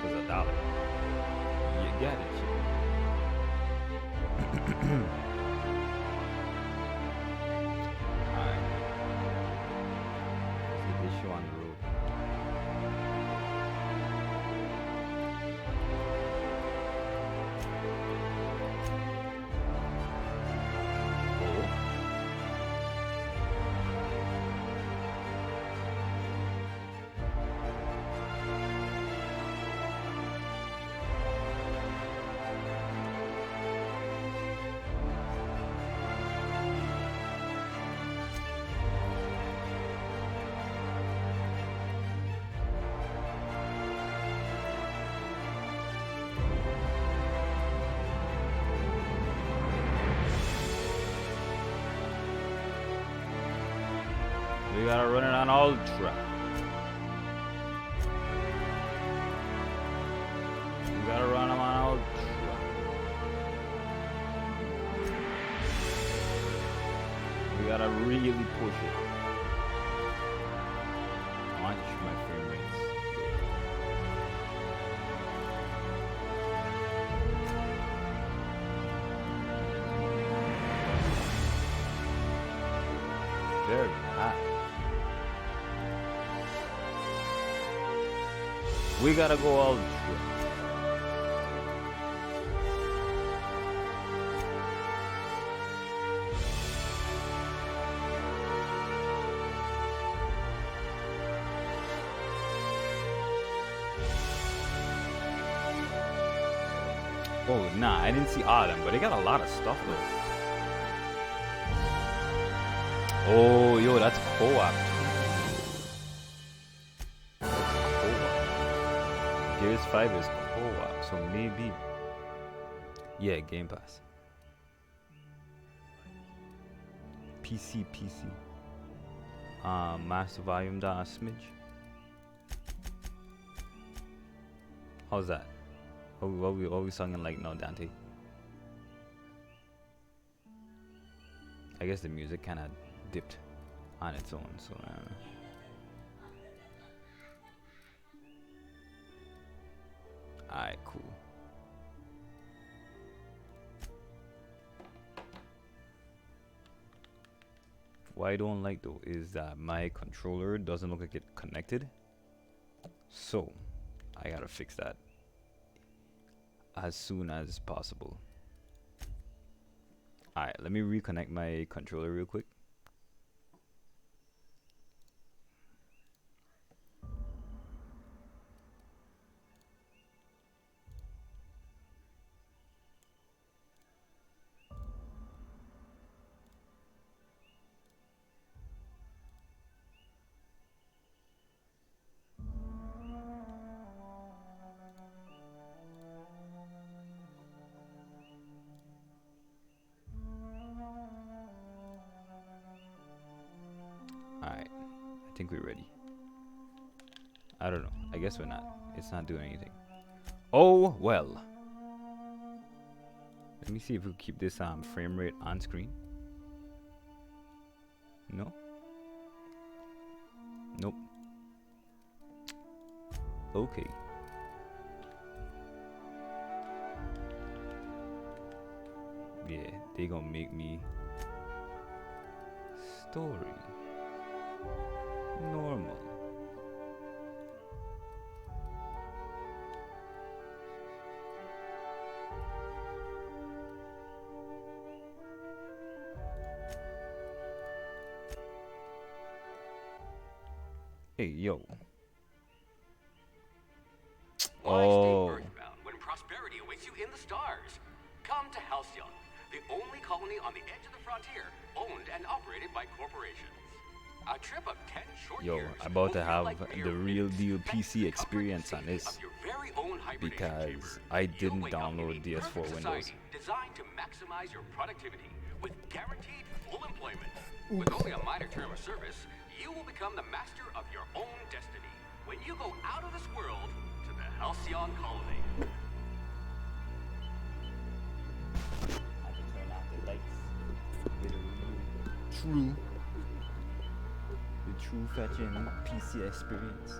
was $1. You get it, shit. Alright. Let's get this show on the road. We gotta run it on ultra. We gotta run them on ultra. We gotta really push it. Watch my frame rates. Very high. We gotta go ultra. Oh, nah, I didn't see all of them, but they got a lot of stuff though. Oh, yo, that's co-op. Gears 5 is co-op, so maybe. Yeah, Game Pass. PC. Master Volume smidge. How's that? What we singing like now, Dante? I guess the music kind of dipped on its own, so I don't know. Alright, cool. What I don't like though is that my controller doesn't look like it connected. So I gotta fix that as soon as possible. Alright, let me reconnect my controller real quick. Alright, I think we're ready. I don't know. I guess we're not. It's not doing anything. Oh, well. Let me see if we keep this frame rate on screen. No? Nope. Okay. Yeah, they gonna make me story normal. Hey, yo. Oh. When prosperity awaits you in the stars. Come to Halcyon, the only colony on the edge of the frontier, owned and operated by corporations. A trip of 10 short Yo, years I'm about to won't feel have like the mere real minutes. deal Thanks to PC the experience comfort on and this safety of your very own hibernation because chamber. I You didn't wake up download in a DS4 perfect Windows. society designed to maximize your productivity with guaranteed full employment. With only a minor term of service, you will become the master of your own destiny when you go out of this world to the Halcyon colony. I can turn off the lights. True. The true fetching PC experience.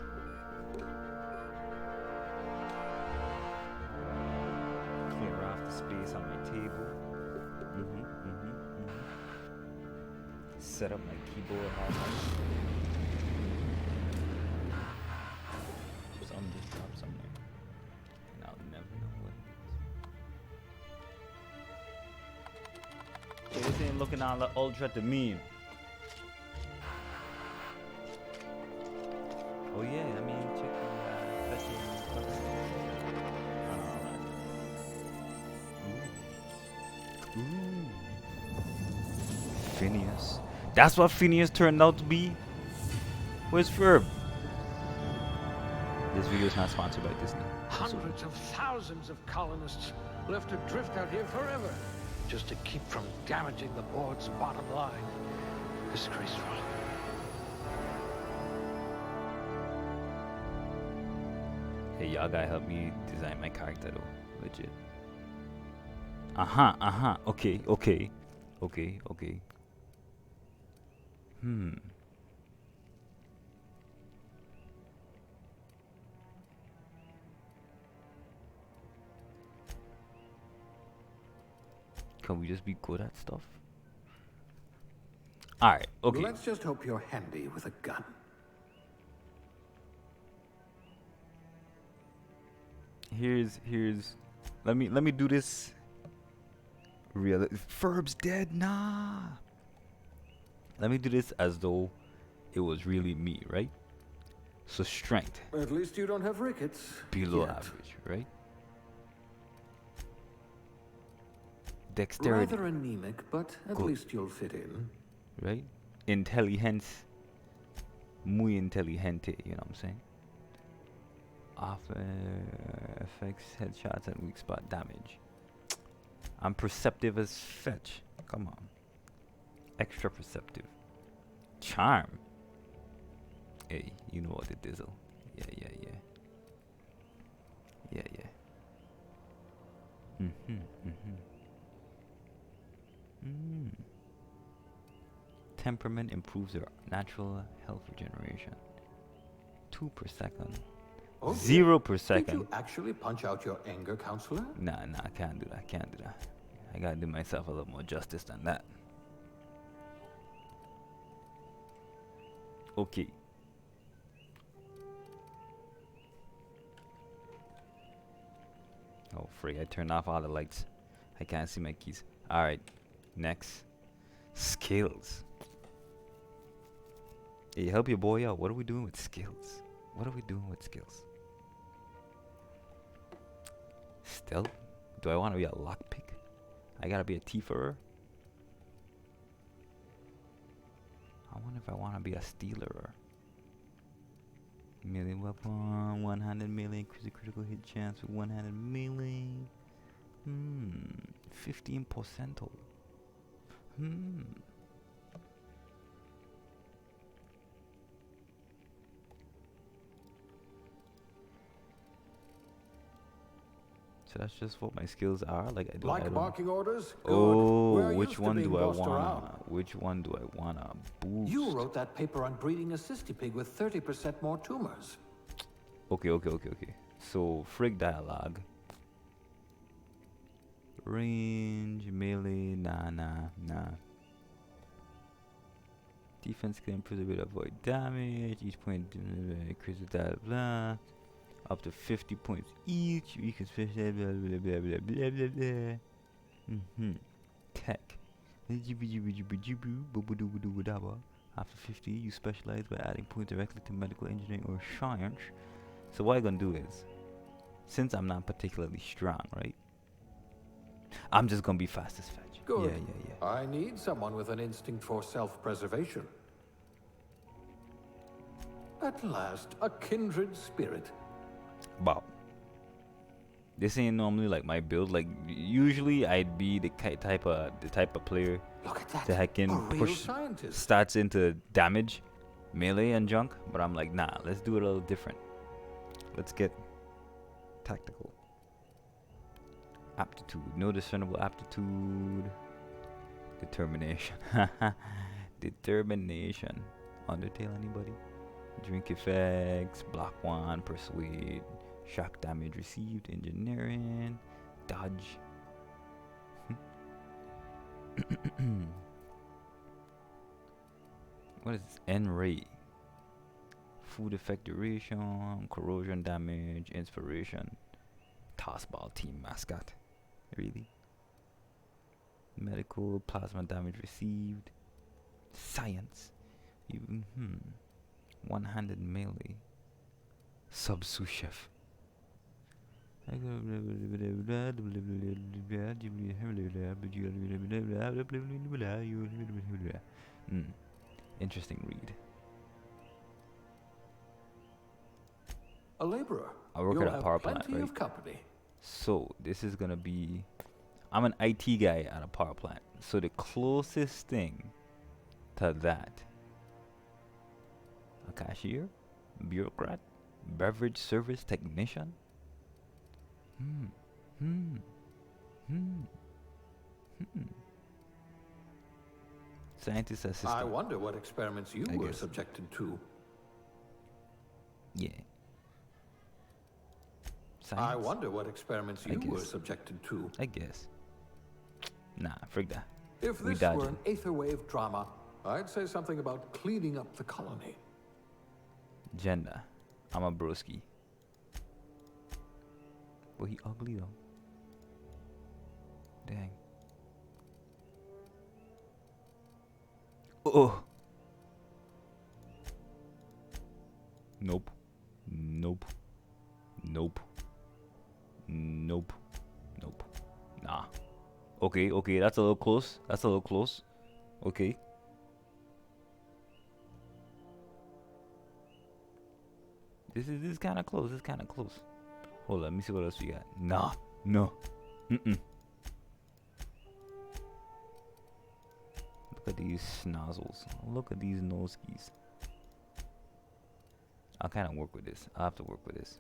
set up my keyboard and all that. Some just dropped somewhere. And I'll never know what it is. Okay, this ain't looking all the ultra to me. Oh yeah, I mean, check the fetching color. Ooh. Phineas. That's what Phineas turned out to be? Where's Ferb? This video is not sponsored by Disney. Hundreds of thousands of colonists left adrift out here forever, just to keep from damaging the board's bottom line. Disgraceful. Hey, y'all gotta help me design my character though. Legit. Okay. Can we just be good at stuff? Alright, okay. Let's just hope you're handy with a gun. Here's let me do this real. Ferb's dead. Nah, let me do this as though it was really me, right? So strength At least you don't have rickets. below yet. average, right? Dexterity, Rather anemic, but at Good. least you'll fit in. right? Intelligence, muy inteligente, you know what I'm saying? Affects headshots and weak spot damage. I'm perceptive as fetch. Come on. Extra perceptive. Charm. Hey, you know what it is, oh. Yeah. Temperament improves your natural health regeneration. 2 per second. Oh, 0 per Did second. you actually punch out your anger counselor? Nah, I can't do that. I gotta do myself a little more justice than that. Okay. Oh, freak, I turned off all the lights. I can't see my keys. Alright, next. Skills. Hey, help your boy out. What are we doing with skills? Stealth? Do I want to be a lockpick? I gotta be a thiefer. I wonder if I want to be a stealer. Melee weapon, one-handed melee, increase the critical hit chance with one-handed melee. 15%. So that's just what my skills are. Like I do. Like barking orders? Good. Oh, We're which used to one being do I bossed wanna? around. Which one do I wanna boost? You wrote that paper on breeding a cystipig with 30% more tumors. Okay. So frig dialogue. Range, melee, nah. Defense can improve a bit, avoid damage. Each point increases that blah. Up to 50 points each. You can specialize blah blah blah. Tech. After 50, you specialize by adding points directly to medical engineering or science. So what I'm gonna do is, since I'm not particularly strong, right? I'm just gonna be fast as fetch. Good. Yeah. I need someone with an instinct for self-preservation. At last, a kindred spirit. Wow. This ain't normally like my build. Like usually, I'd be the type of player Look at that. that I A can real push scientist. stats into damage, melee, and junk. But I'm like, nah. Let's do it a little different. Let's get tactical. Aptitude. No discernible aptitude. Determination. Determination. Undertale anybody? Drink effects. Block 1. Persuade. Shock damage received. Engineering. Dodge. What is this? N-ray. Food effect duration, corrosion damage, inspiration. Tossball team mascot. Really? Medical, plasma damage received. Science. Even, one-handed melee. Sub-sous chef. Interesting read. A laborer. I work You'll at a have power plant, plenty right? of company. So this is gonna be. I'm an IT guy at a power plant. So the closest thing to that, a cashier, bureaucrat, beverage service technician. Hmm. Hmm. Hmm. Hmm. Scientist assistant. I wonder what experiments you I were guess. subjected to. Yeah. I Science? wonder what experiments I you were guess. subjected to. I guess. Nah, frig that. If We this dodged were it. an aetherwave drama, I'd say something about cleaning up the colony. Gender. I'm a broski. But he ugly though. Dang. Oh. Nope. Nope. Nope. Nope. Nope. Nah. Okay, okay, that's a little close. That's a little close. Okay. This is kind of close. This is kind of close. Hold on, let me see what else we got. Nah, no. Mm-mm. Look at these snozzles. Look at these nosekeys. I'll kind of work with this. I'll have to work with this.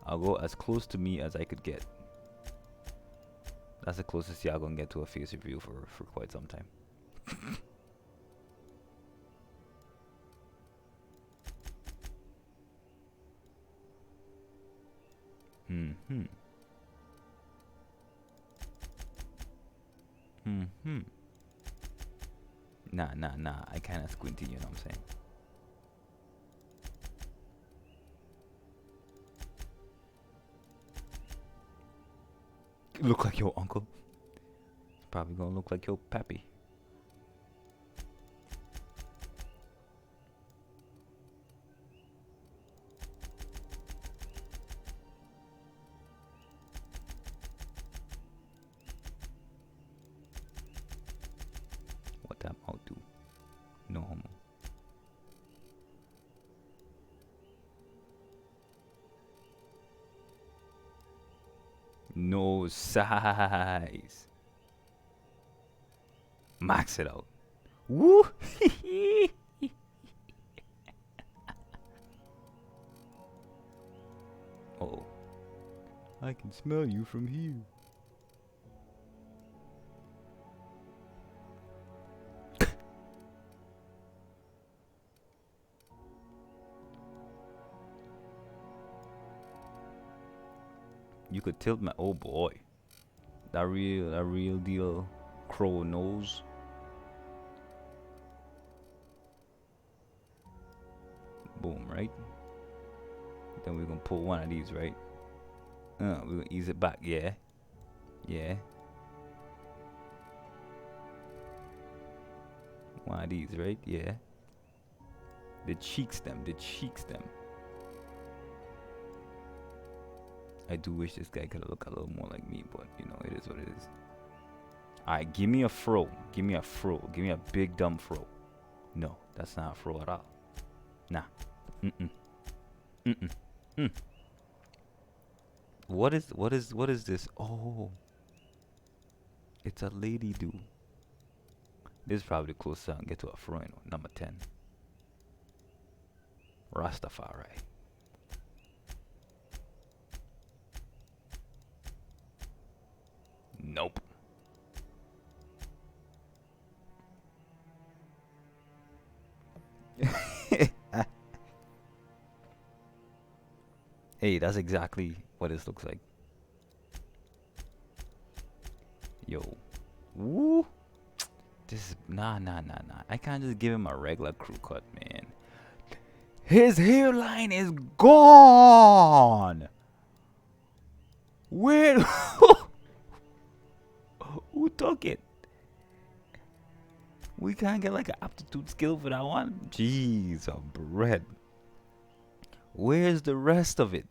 I'll go as close to me as I could get. That's the closest y'all gonna get to a face review for quite some time. Mm-hmm. Mm-hmm. Nah. I kind of squinty, you know what I'm saying? Look like your uncle. Probably gonna look like your pappy. What that mouth do? No homo. No size. Max it out. Woo! Oh, I can smell you from here. You could tilt my, oh boy, that real deal crow nose. Boom, right? Then we're gonna pull one of these, right? We're gonna ease it back, yeah. One of these, right? Yeah. The cheeks them. I do wish this guy could look a little more like me, but you know, it is what it is. Alright, give me a fro. Give me a big dumb fro. No, that's not a fro at all. Nah. What is this? Oh. It's a lady do. This is probably the closest I can get to a fro, you know. Number 10. Rastafari. Nope. Hey, that's exactly what this looks like. Yo. Woo. This is nah. I can't just give him a regular crew cut, man. His hairline is gone. Where? Who took it? We can't get like an aptitude skill for that one. Jeez, of bread. Where's the rest of it?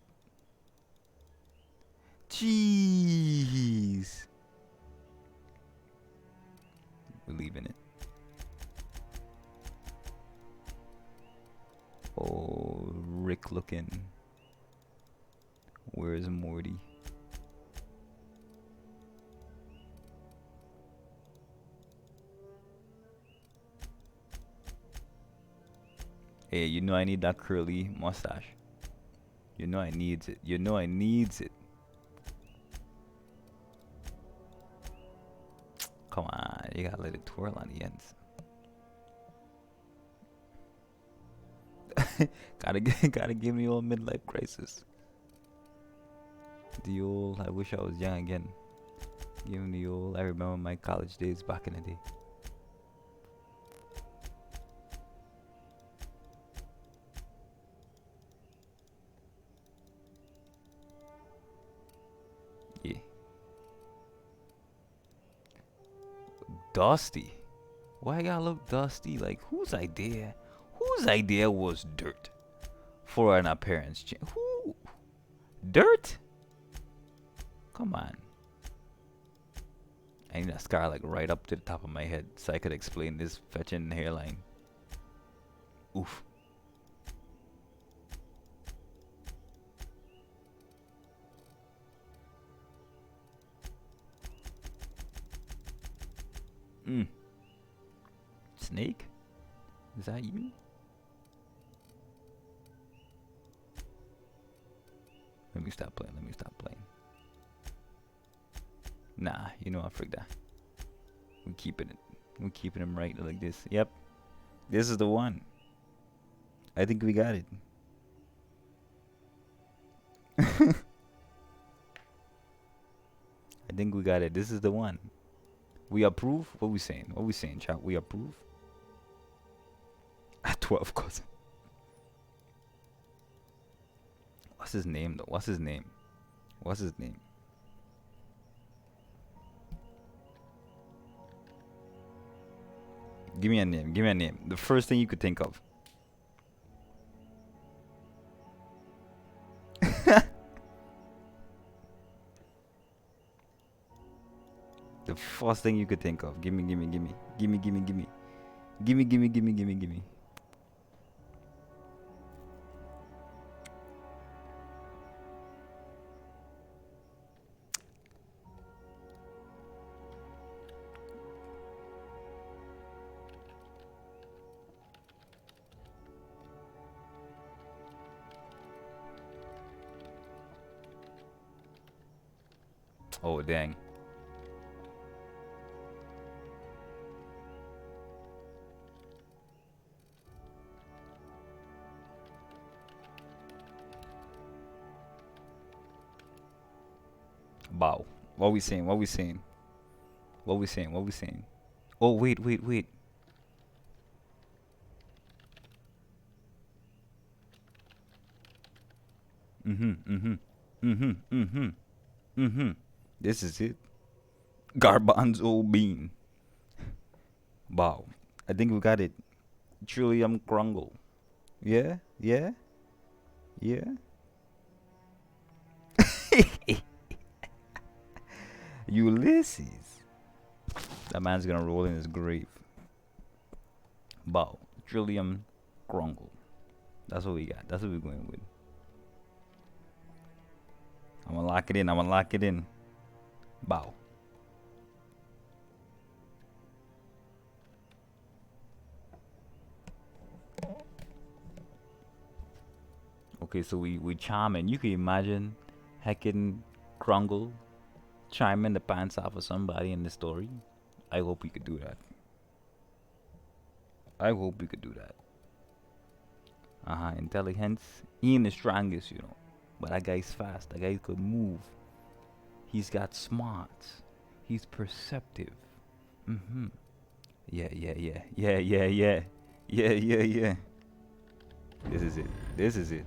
Jeez. We're leaving it. Oh, Rick looking. Where's Morty? Hey, you know I need that curly mustache. You know I needs it. You know I needs it. Come on, you gotta let it twirl on the ends. gotta give me old midlife crisis. The old, I wish I was young again. Give me the old, I remember my college days back in the day. Yeah. Dusty. Why I gotta look dusty? Like, whose idea? Whose idea was dirt for an appearance change? Who? Dirt? Come on. I need a scar like right up to the top of my head so I could explain this fetching hairline. Oof. Snake? Is that you? Let me stop playing. Nah, you know I freak that. We're keeping him right like this. Yep. This is the one. I think we got it. I think we got it. This is the one. We approve? What we saying? Chat? We approve? At 12 cousin. What's his name though? What's his name? Give me a name. The first thing you could think of. The first thing you could think of. Gimme. Oh, dang. Bow. What we saying? Oh, wait. This is it. Garbanzo bean. Wow. I think we got it. Trillium Krungle. Yeah? Ulysses. That man's gonna roll in his grave. Bow. Trillium Krungle. That's what we got. That's what we're going with. I'm gonna lock it in. Bow. Okay, so we charming. You can imagine heckin' Krungle chiming the pants off of somebody in the story. I hope we could do that. Intelligence. He ain't the strongest, But that guy's fast. That guy could move. He's got smarts. He's perceptive. Mm-hmm. Yeah, yeah, yeah. Yeah, yeah, yeah. Yeah, yeah, yeah. This is it. This is it.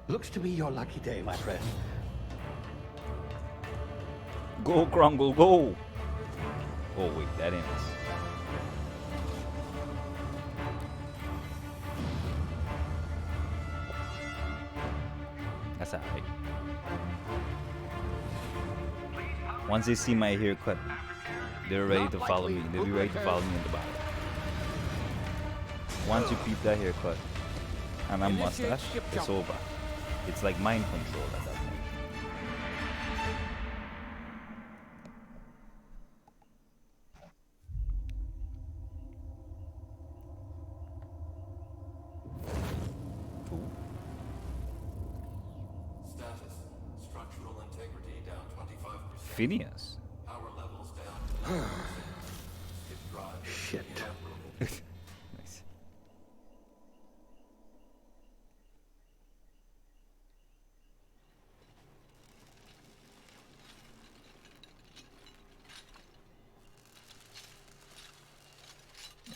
Looks to be your lucky day, my friend. Go, Krungle, go! Oh, wait, that ends. That's alright. Once they see my haircut, they're ready to follow me. They'll be ready to follow me in the battle. Once you peep that haircut and my mustache, it's over. It's like mind control at that point. Ooh. Status. Structural integrity down 25%. Phineas. Power levels down 10%. Skip drive. Shit. Nice.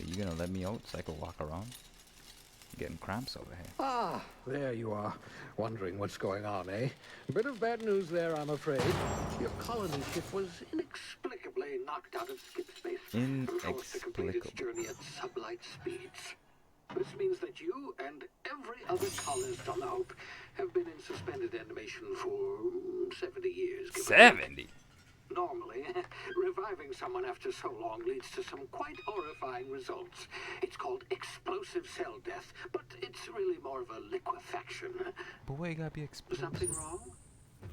Are you gonna let me out so I can walk around? I'm getting cramps over here. Ah, there you are. Wondering what's going on, eh? Bit of bad news there, I'm afraid. Your colony ship was inexplicably knocked out of skip space. And forced to complete its Inexplicable. journey at sublight speeds. This means that you and every other colonist on the Hope have been in suspended animation for 70 years. give or take. 70? Normally, reviving someone after so long leads to some quite horrifying results. It's called explosive cell death, but it's really more of a liquefaction. But why you gotta be explosive? Something wrong?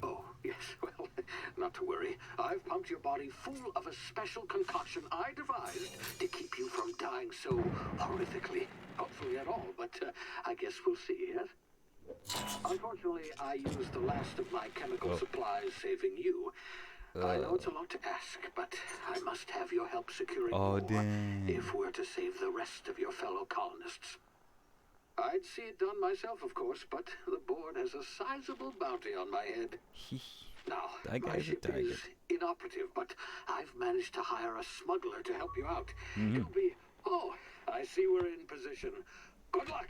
Oh, yes, well, not to worry. I've pumped your body full of a special concoction I devised to keep you from dying so horrifically. Hopefully at all, but I guess we'll see, yes? Unfortunately, I used the last of my chemical supplies saving you. I know it's a lot to ask, but I must have your help securing more damn. if we're to save the rest of your fellow colonists. I'd see it done myself, of course, but the board has a sizable bounty on my head. Now, That my guy's a ship target. is inoperative, but I've managed to hire a smuggler to help you out. It'll be... Oh, I see we're in position. Good luck!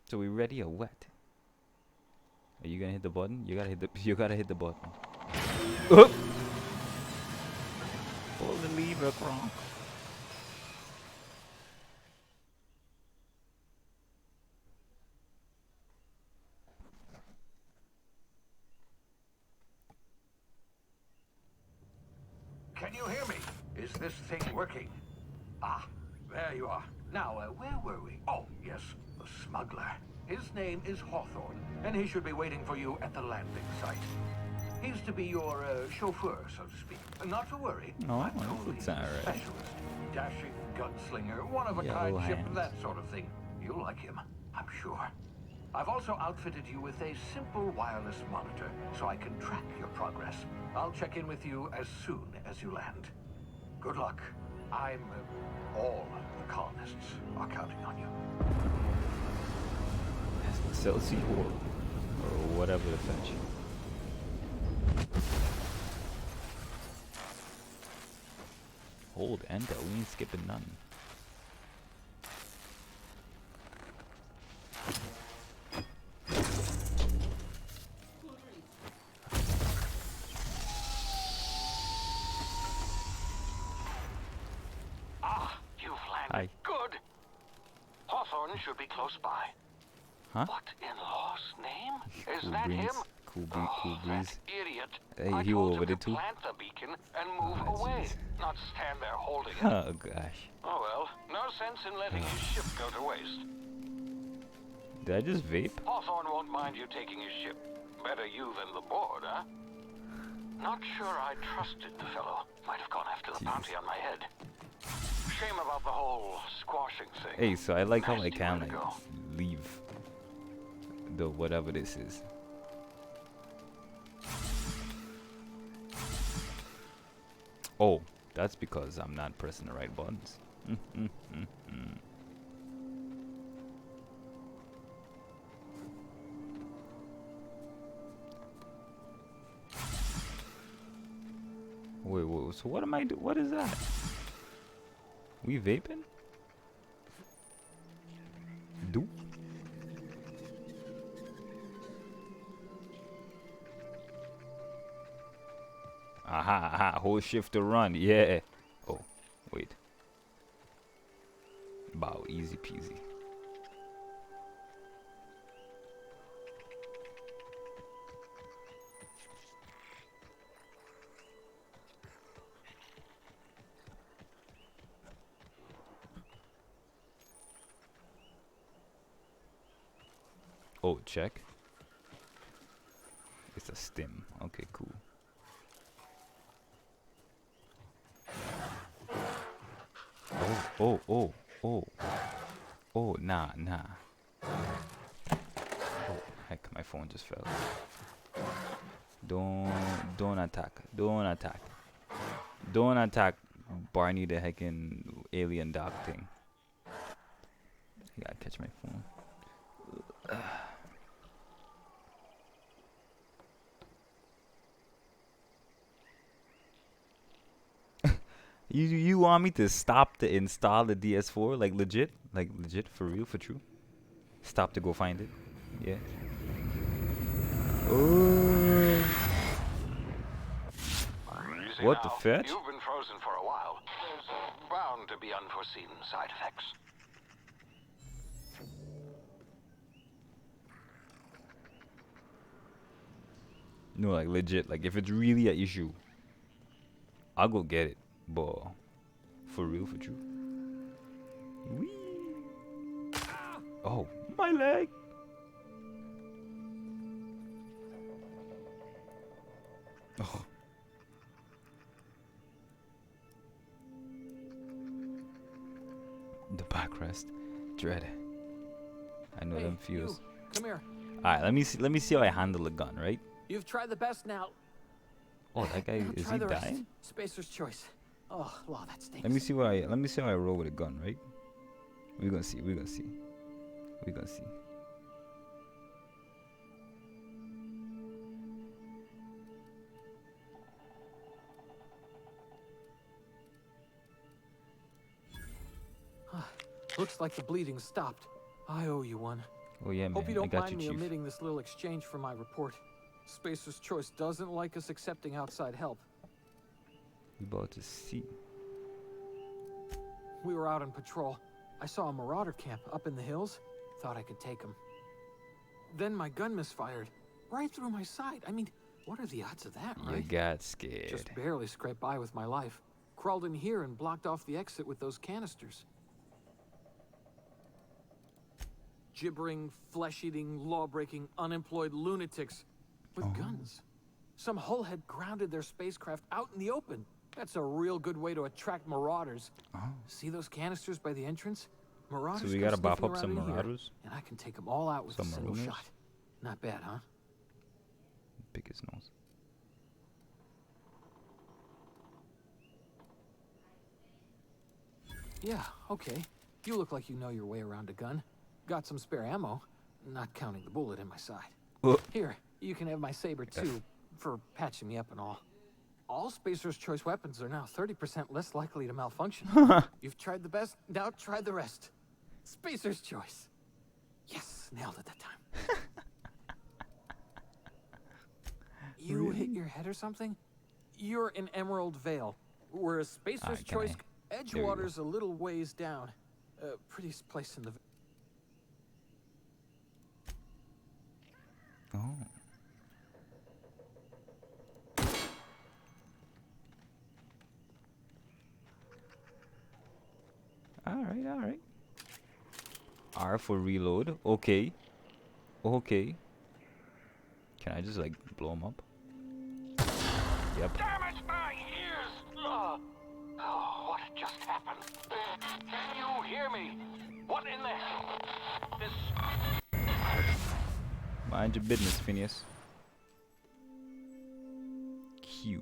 So we ready or what? Are you gonna hit the button? You gotta hit the button. Oh! Pull the lever, Kronk. Can you hear me? Is this thing working? Ah, there you are. Now, where were we? Oh, yes, the smuggler. His name is Hawthorne, and he should be waiting for you at the landing site. He's to be your chauffeur, so to speak. Not to worry. No, I'm told it's he's a alright. specialist. Dashing gunslinger, one-of-a-kind Yellow ship, hands. that sort of thing. You'll like him, I'm sure. I've also outfitted you with a simple wireless monitor, so I can track your progress. I'll check in with you as soon as you land. Good luck. All the colonists are counting on you. Celsius or whatever the fetch. Hold enter, we ain't skipping none. Ah, you've landed. Hi. Good. Hawthorne should be close by. Huh? What in law's name? Is Cool that breeze. him? Cool Oh, breeze. that idiot. Hey, I he told over him there to too? plant the beacon and move Ah, away, jeez. not stand there holding it. Oh gosh. Oh well, no sense in letting his ship go to waste. Did I just vape? Hawthorne won't mind you taking his ship. Better you than the board, huh? Not sure I trusted the fellow. Might have gone after the Jeez. bounty on my head. Shame about the whole squashing thing. Hey, so I like how I Nasty can way to like go. leave the whatever this is. Oh, that's because I'm not pressing the right buttons. So what am I do? What is that? We vaping? Do? Aha, aha. Hold shift to run. Yeah. Oh, wait. Bow, easy peasy. Oh, check. It's a stim. Okay, cool. Oh. Oh, nah. Oh, heck, my phone just fell. Don't attack. Don't attack Barney the heckin' alien dog thing. I gotta catch my phone. You want me to stop to install the DS4? Like legit? Like legit? For real? For true? Stop to go find it? Yeah. Oh. You see What the now, fetch? You've been frozen for a while. There's bound to be unforeseen side effects. No, like legit. Like if it's really an issue, I'll go get it. But for real, for true. Whee! Oh, my leg. Oh. The backrest. Dread. I know them feels. You, come here. Alright, let me see how I handle a gun, right? You've tried the best now. Oh, that guy Now is try he the rest. dying? Spacer's choice. Oh, wow, that stinks. Let me see how I roll with a gun, right? We're gonna see. Looks like the bleeding stopped. I owe you one. Oh yeah, man. Hope you I don't got mind me you, Chief. omitting this little exchange for my report. Spacer's choice doesn't like us accepting outside help. We about to see. We were out on patrol. I saw a marauder camp up in the hills. Thought I could take him. Then my gun misfired. Right through my side. I mean, what are the odds of that, You right? got scared. Just barely scraped by with my life. Crawled in here and blocked off the exit with those canisters. Gibbering, flesh-eating, law-breaking, unemployed lunatics with guns. Some hullhead grounded their spacecraft out in the open. That's a real good way to attract marauders. See those canisters by the entrance? Marauders So we go gotta bop sniffing up some around in here, marauders? and I can take them all out with a Some single marooners? shot. Not bad, huh? Pick his nose. Yeah, okay. You look like you know your way around a gun. Got some spare ammo, not counting the bullet in my side. Oh. Here, you can have my saber too, for patching me up and all. All Spacer's choice weapons are now 30% less likely to malfunction. You've tried the best, now try the rest. Spacer's choice. Yes, nailed it that time. You hit your head or something? You're in Emerald Vale, whereas Spacer's can choice I? There you go. Edgewater's a little ways down. Prettiest place in the... Oh. Alright. R for reload. Okay. Okay. Can I just like blow him up? Yep. Damn it, my ears! Oh, what just happened? Can you hear me? What in the... This... Mind your business, Phineas. Q.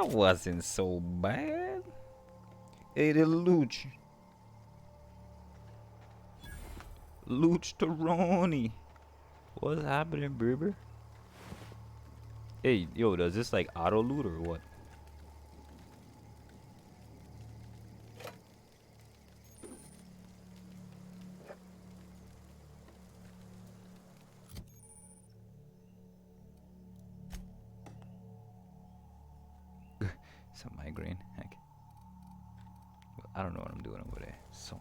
That wasn't so bad. Hey, the Luch. Luch Taroni. What's happening, Berber? Hey, yo, does this like auto loot or what? It's a migraine. Heck. Well, I don't know what I'm doing over there. So.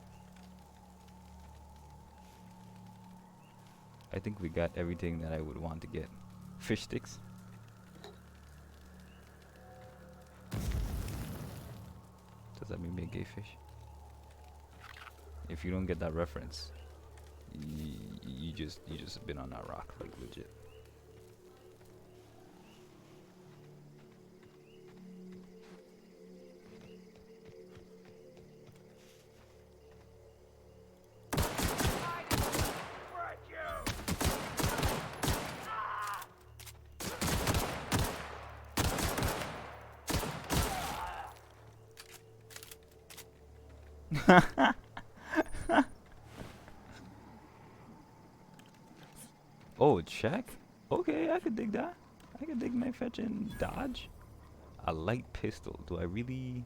I think we got everything that I would want to get. Fish sticks. Does that mean me a gay fish? If you don't get that reference, you just been on that rock, like legit. Oh, check. Okay, I could dig that. I could dig my fetch and dodge. A light pistol. Do I really?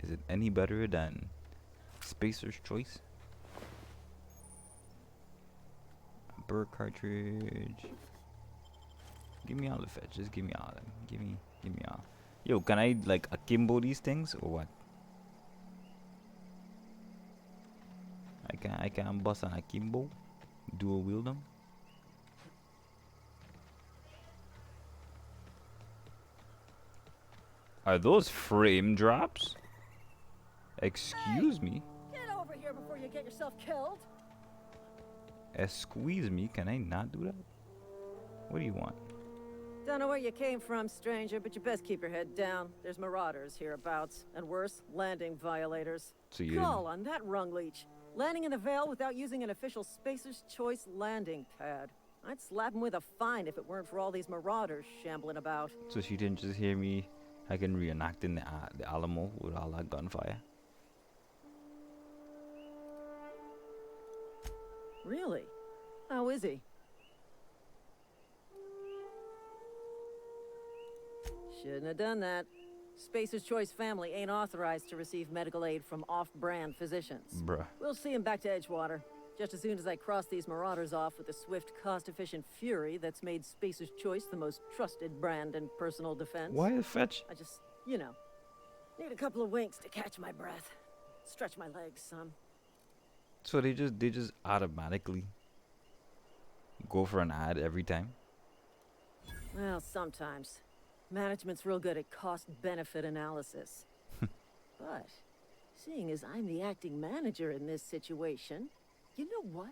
Is it any better than Spacer's Choice? Bird cartridge. Give me all the fetch. Just give me all of them. Give me all. Yo, can I like akimbo these things or what? I can bust an akimbo. Dual wield them. Are those frame drops? Excuse me. Get over here before you get yourself killed. Squeeze me? Can I not do that? What do you want? Don't know where you came from, stranger, but you best keep your head down. There's marauders hereabouts, and worse, landing violators. So you Call on that rung leech. Landing in the Vale without using an official Spacer's Choice landing pad. I'd slap him with a fine if it weren't for all these marauders shambling about. So she didn't just hear me. I can reenact in the Alamo with all that gunfire. Really? How is he? Shouldn't have done that. Spacer's Choice family ain't authorized to receive medical aid from off-brand physicians. Bruh. We'll see him back to Edgewater. Just as soon as I cross these marauders off with the swift, cost-efficient fury that's made Spacer's Choice the most trusted brand in personal defense. Why the fetch? I just, you know, need a couple of winks to catch my breath. Stretch my legs some. So they just automatically go for an ad every time? Well, sometimes. Management's real good at cost-benefit analysis. But, seeing as I'm the acting manager in this situation, you know what?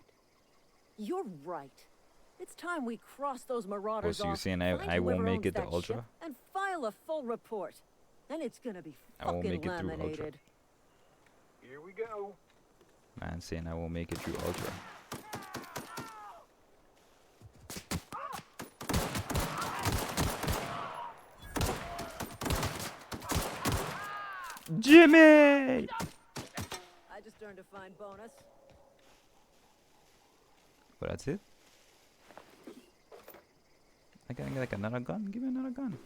You're right. It's time we cross those marauders so you're off, saying find I won't whoever make owns it to that Ultra? ship, and file a full report. Then it's gonna be I won't fucking make it through Ultra. laminated. Here we go. Man saying I won't make it through Ultra. Jimmy! I just earned a fine bonus. But that's it? I gotta get like another gun? Give me another gun.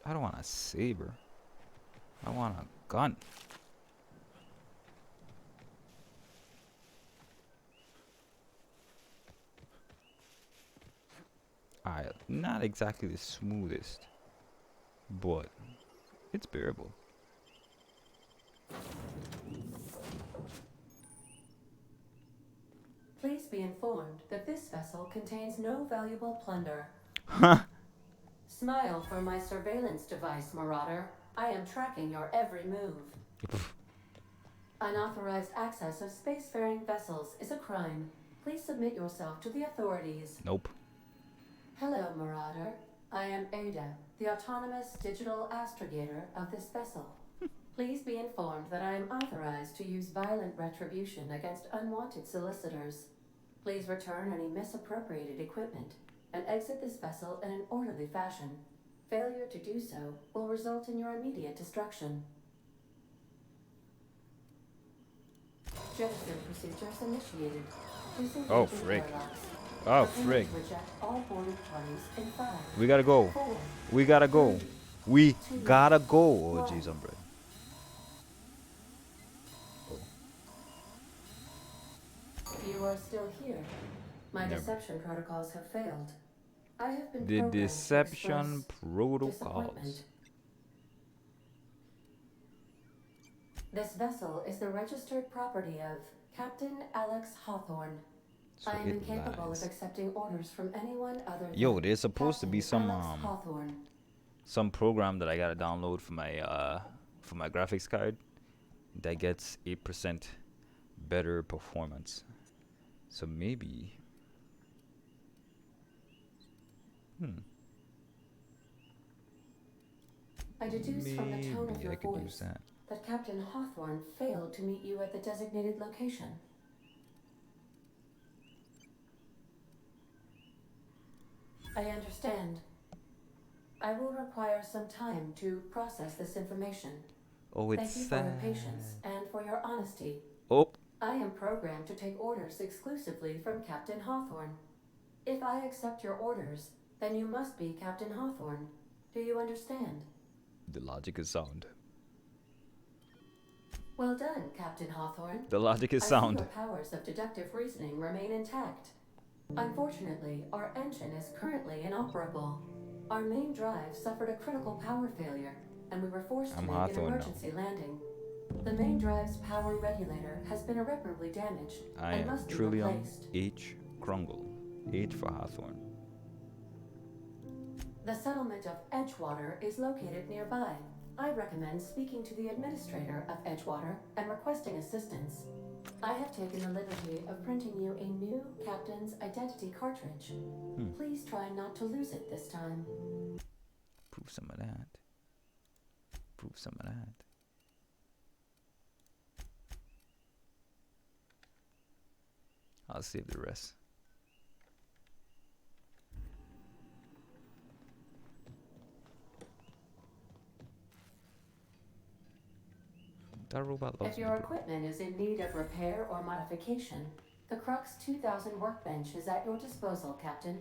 I don't want a saber. I want a gun. Alright, not exactly the smoothest, but it's bearable. Please be informed that this vessel contains no valuable plunder. Huh? Smile for my surveillance device, Marauder. I am tracking your every move. Unauthorized access of spacefaring vessels is a crime. Please submit yourself to the authorities. Nope. Hello, Marauder. I am Ada, the autonomous digital astrogator of this vessel. Please be informed that I am authorized to use violent retribution against unwanted solicitors. Please return any misappropriated equipment and exit this vessel in an orderly fashion. Failure to do so will result in your immediate destruction. Jettison procedures initiated. Oh, Disengaging frig. airlocks. Oh, Prepare frig. to reject all boarded parties in 5, We gotta go. 4, We gotta go. 3, We 2, gotta go. Oh, 1. jeez, I'm bread. You are still here. My Never. deception protocols have failed. I have been The programmed to deception express protocols. disappointment. This vessel is the registered property of Captain Alex Hawthorne. So I am it incapable lies. of accepting orders from anyone other than Yo, there's supposed to be Captain Alex Hawthorne. some program that I gotta download for my graphics card that gets 8% better performance. So maybe I deduce from the tone of maybe your I could voice use that. that Captain Hawthorne failed to meet you at the designated location. I understand. I will require some time to process this information. Oh, Thank it's you for your sad. patience and for your honesty. Oh, I am programmed to take orders exclusively from Captain Hawthorne. If I accept your orders, then you must be Captain Hawthorne. Do you understand? the logic is sound. Well done, Captain Hawthorne. The logic is I see sound. your powers of deductive reasoning remain intact. Unfortunately, our engine is currently inoperable. Our main drive suffered a critical power failure, and we were forced to I'm make an Hawthorne now. emergency landing. The main drive's power regulator has been irreparably damaged I and am must be Trillium replaced. H. Krungle. H for Hawthorne. The settlement of Edgewater is located nearby. I recommend speaking to the administrator of Edgewater and requesting assistance. I have taken the liberty of printing you a new captain's identity cartridge. Please try not to lose it this time. Prove some of that. Prove some of that. I'll save the rest. That robot loves If me. your equipment is in need of repair or modification, the Crux 2000 workbench is at your disposal, Captain.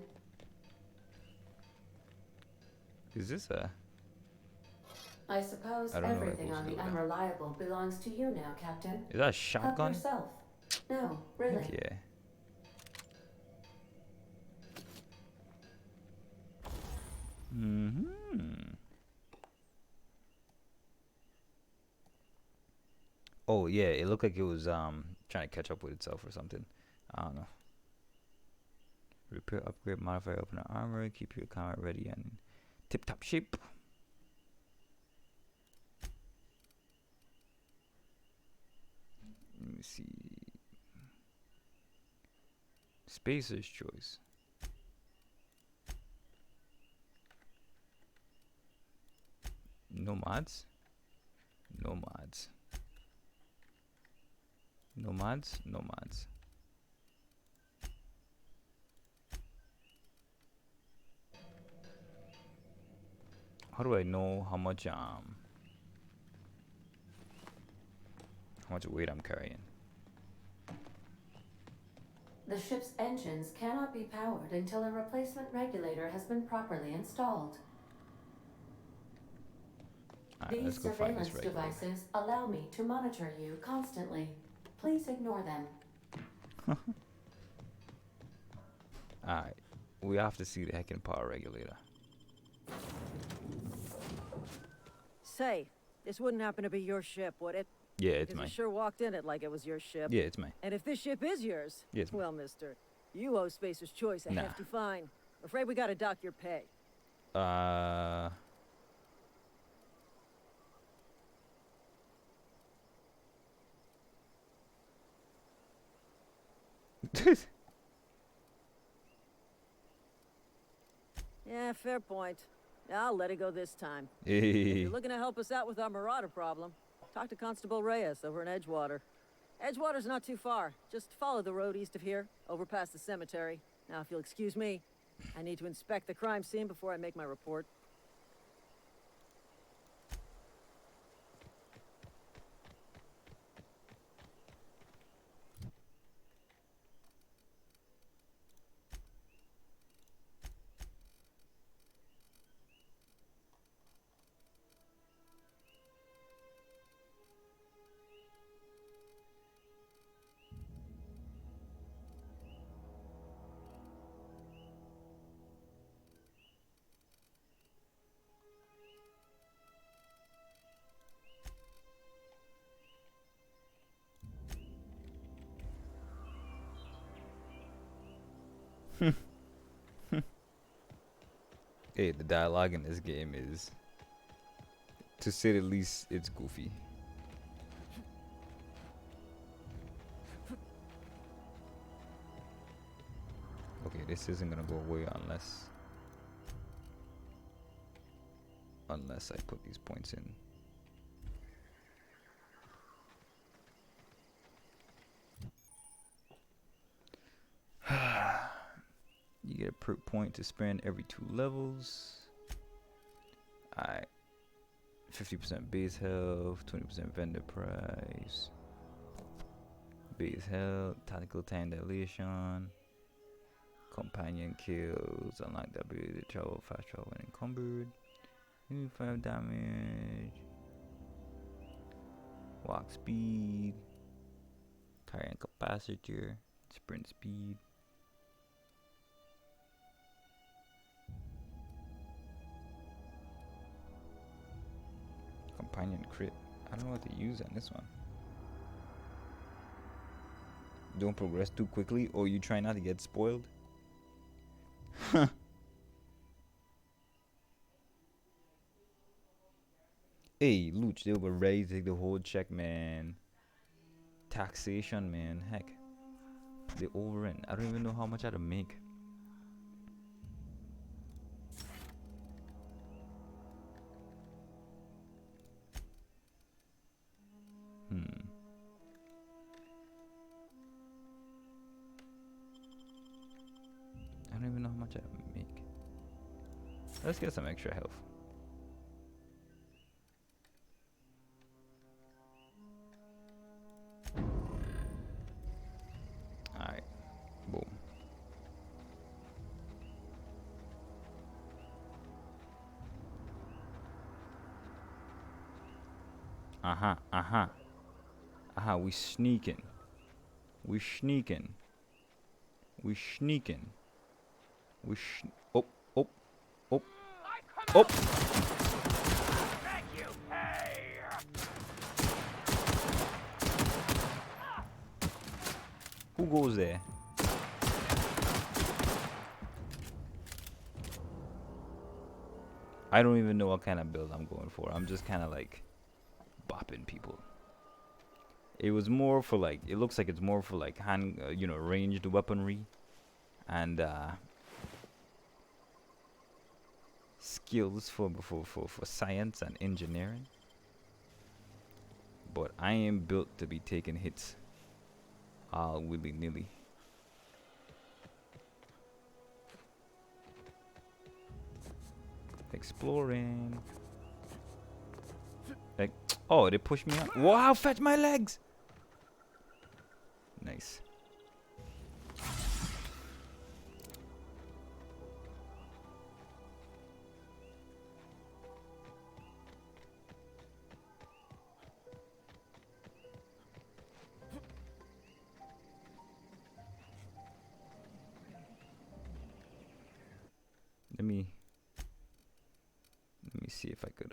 Is this a... I suppose I don't know what I'm everything supposed on to do the with that. Unreliable belongs to you now, Captain. Is that a Help shotgun? yourself. No, really. Heck yeah. Oh yeah, it looked like it was trying to catch up with itself or something. I don't know. Repair, upgrade, modify, open the armor, keep your combat ready and tip top shape. Let me see. Spacer's choice. No mods? No mods. No mods? No mods. How do I know how much weight I'm carrying? The ship's engines cannot be powered until a replacement regulator has been properly installed. Alright, let's These go find this surveillance regulator. devices allow me to monitor you constantly. Please ignore them. Alright, we have to see the heckin' power regulator. Say, this wouldn't happen to be your ship, would it? Yeah, it's Because mine. you sure walked in it like it was your ship. Yeah, it's mine. And if this ship is yours, Yeah, it's mine. well, mister, you owe Spacer's Choice a Nah. hefty fine. Afraid we gotta dock your pay. Yeah, fair point. I'll let it go this time. If Hey. you're looking to help us out with our marauder problem, talk to Constable Reyes over in Edgewater. Edgewater's not too far. Just follow the road east of here, over past the cemetery. Now, if you'll excuse me, I need to inspect the crime scene before I make my report. Hey, the dialogue in this game is, to say the least, it's goofy. Okay, this isn't gonna go away unless I put these points in. You get a perk point to spend every 2 levels. Alright. 50% base health, 20% vendor price. Base health, tactical time dilation. Companion kills, unlock the ability to travel fast travel when encumbered. 5 damage. Walk speed. Carrying capacitor. Sprint speed. Companion crit. I don't know what to use on this one. Don't progress too quickly, or you try not to get spoiled. Hey, Luch, they were ready to take the whole check, man. Taxation, man. Heck. They overrun. I don't even know how much I had to make. I don't even know how much I have to make. Let's get some extra health. Alright. Boom. We sneaking. We sneaking. We sneaking. Oh. Thank you. Hey. Who goes there? I don't even know what kind of build I'm going for. I'm just kind of like bopping people. It was more for like, it looks like it's more for like hand, ranged weaponry and skills for science and engineering. But I am built to be taking hits all willy-nilly. Exploring. Like, oh, they pushed me up. Wow, fetch my legs. Nice. Let me see if I could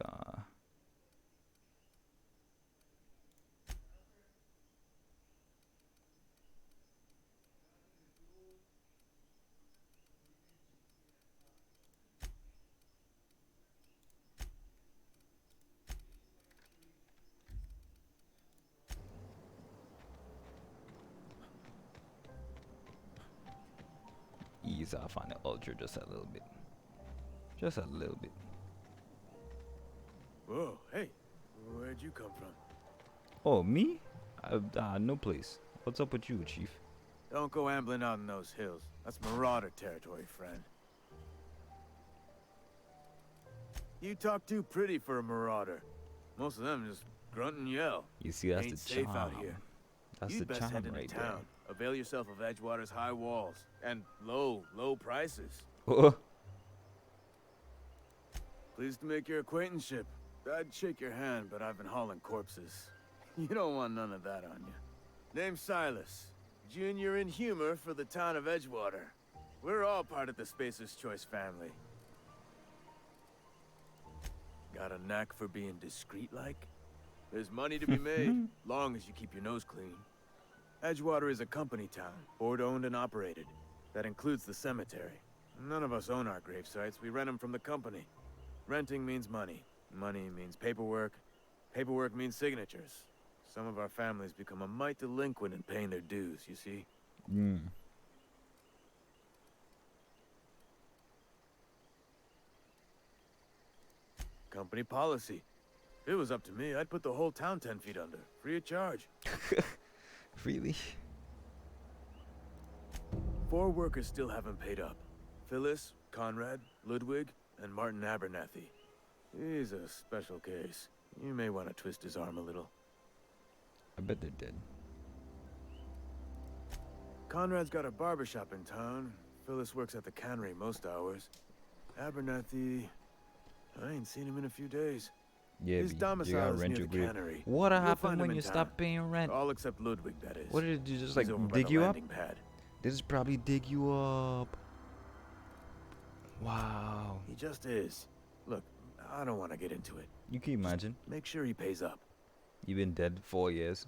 ease off on the ultra just a little bit. Just a little bit. Whoa, hey, where'd you come from? Oh, me? No place. What's up with you, Chief? Don't go ambling out in those hills. That's Marauder territory, friend. You talk too pretty for a Marauder. Most of them just grunt and yell. You see, that's Ain't the safe charm. out here. That's You'd the best charm head into right town. Avail yourself of Edgewater's high walls and low prices. there. Oh, Pleased to make your acquaintanceship. I'd shake your hand, but I've been hauling corpses. You don't want none of that on you. Name's Silas. Junior in humor for the town of Edgewater. We're all part of the Spacer's Choice family. Got a knack for being discreet-like? There's money to be made, long as you keep your nose clean. Edgewater is a company town, board-owned and operated. That includes the cemetery. None of us own our grave sites. We rent them from the company. Renting means money. Money means paperwork. Paperwork means signatures. Some of our families become a mite delinquent in paying their dues, you see? Mm. Company policy. If it was up to me, I'd put the whole town 10 feet under, free of charge. Really? 4 workers still haven't paid up. Phyllis, Conrad, Ludwig, and Martin Abernathy. He's a special case. You may want to twist his arm a little. I bet they did. Conrad's got a barbershop in town. Phyllis works at the cannery most hours. Abernathy... I ain't seen him in a few days. Yeah, His you domicile gotta is rent near your the grave. cannery. What You'll happened find him when in you town. stopped paying rent? All except Ludwig, that is. What did you just He's like over by dig the you up? landing pad. They just probably dig you up. Wow. He just is. Look, I don't want to get into it. You can imagine. Make sure he pays up. You've been dead 4 years.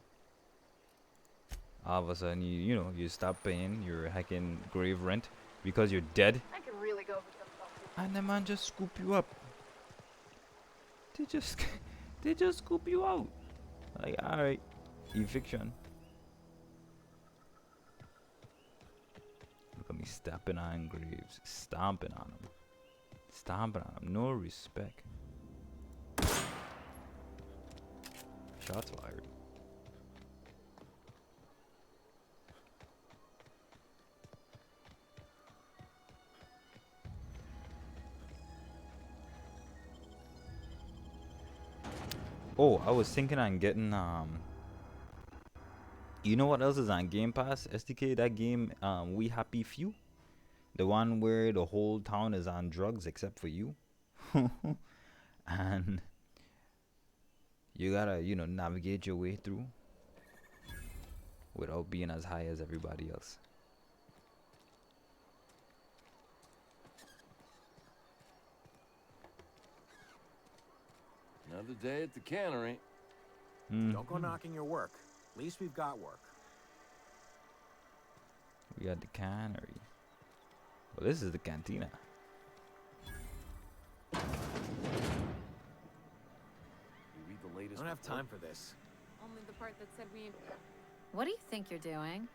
All of a sudden, you stop paying your heckin' grave rent because you're dead. I could really go for some fun. And the man just scoop you up. They just scoop you out. Like, alright, eviction. Look at me stepping on graves, stomping on them. Stomping on them, no respect. Shots fired. Oh, I was thinking on getting you know what else is on Game Pass? SDK, that game We Happy Few? The one where the whole town is on drugs except for you. And you gotta, navigate your way through without being as high as everybody else. Another day at the cannery. Don't go knocking your work. At least we've got work. We got the cannery. Well, this is the cantina. You read the latest. Don't have time for this. Only the part that said we. What do you think you're doing?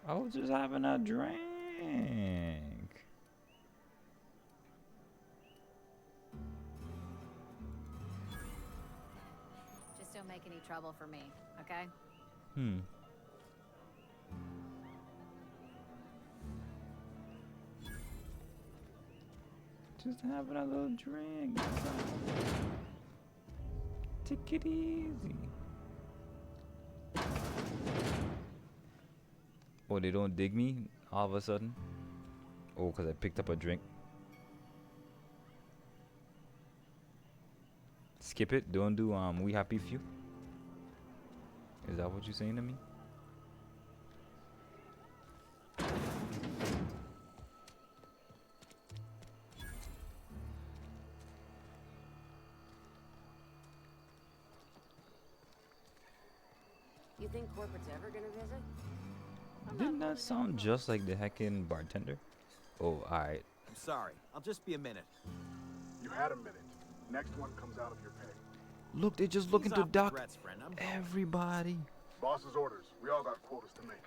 I was just having a drink. Just don't make any trouble for me, okay? Just having a little drink. Take it easy. Oh, they don't dig me all of a sudden? Oh, because I picked up a drink. Skip it. Don't do We Happy Few. Is that what you're saying to me? You think corporate's ever gonna visit? Didn't that sound just like the heckin' bartender? Oh, alright. I'm sorry. I'll just be a minute. You had a minute. Next one comes out of your pay. Look, they're just looking Ease to off the dock threats, friend. I'm everybody. Boss's orders. We all got quotas to make.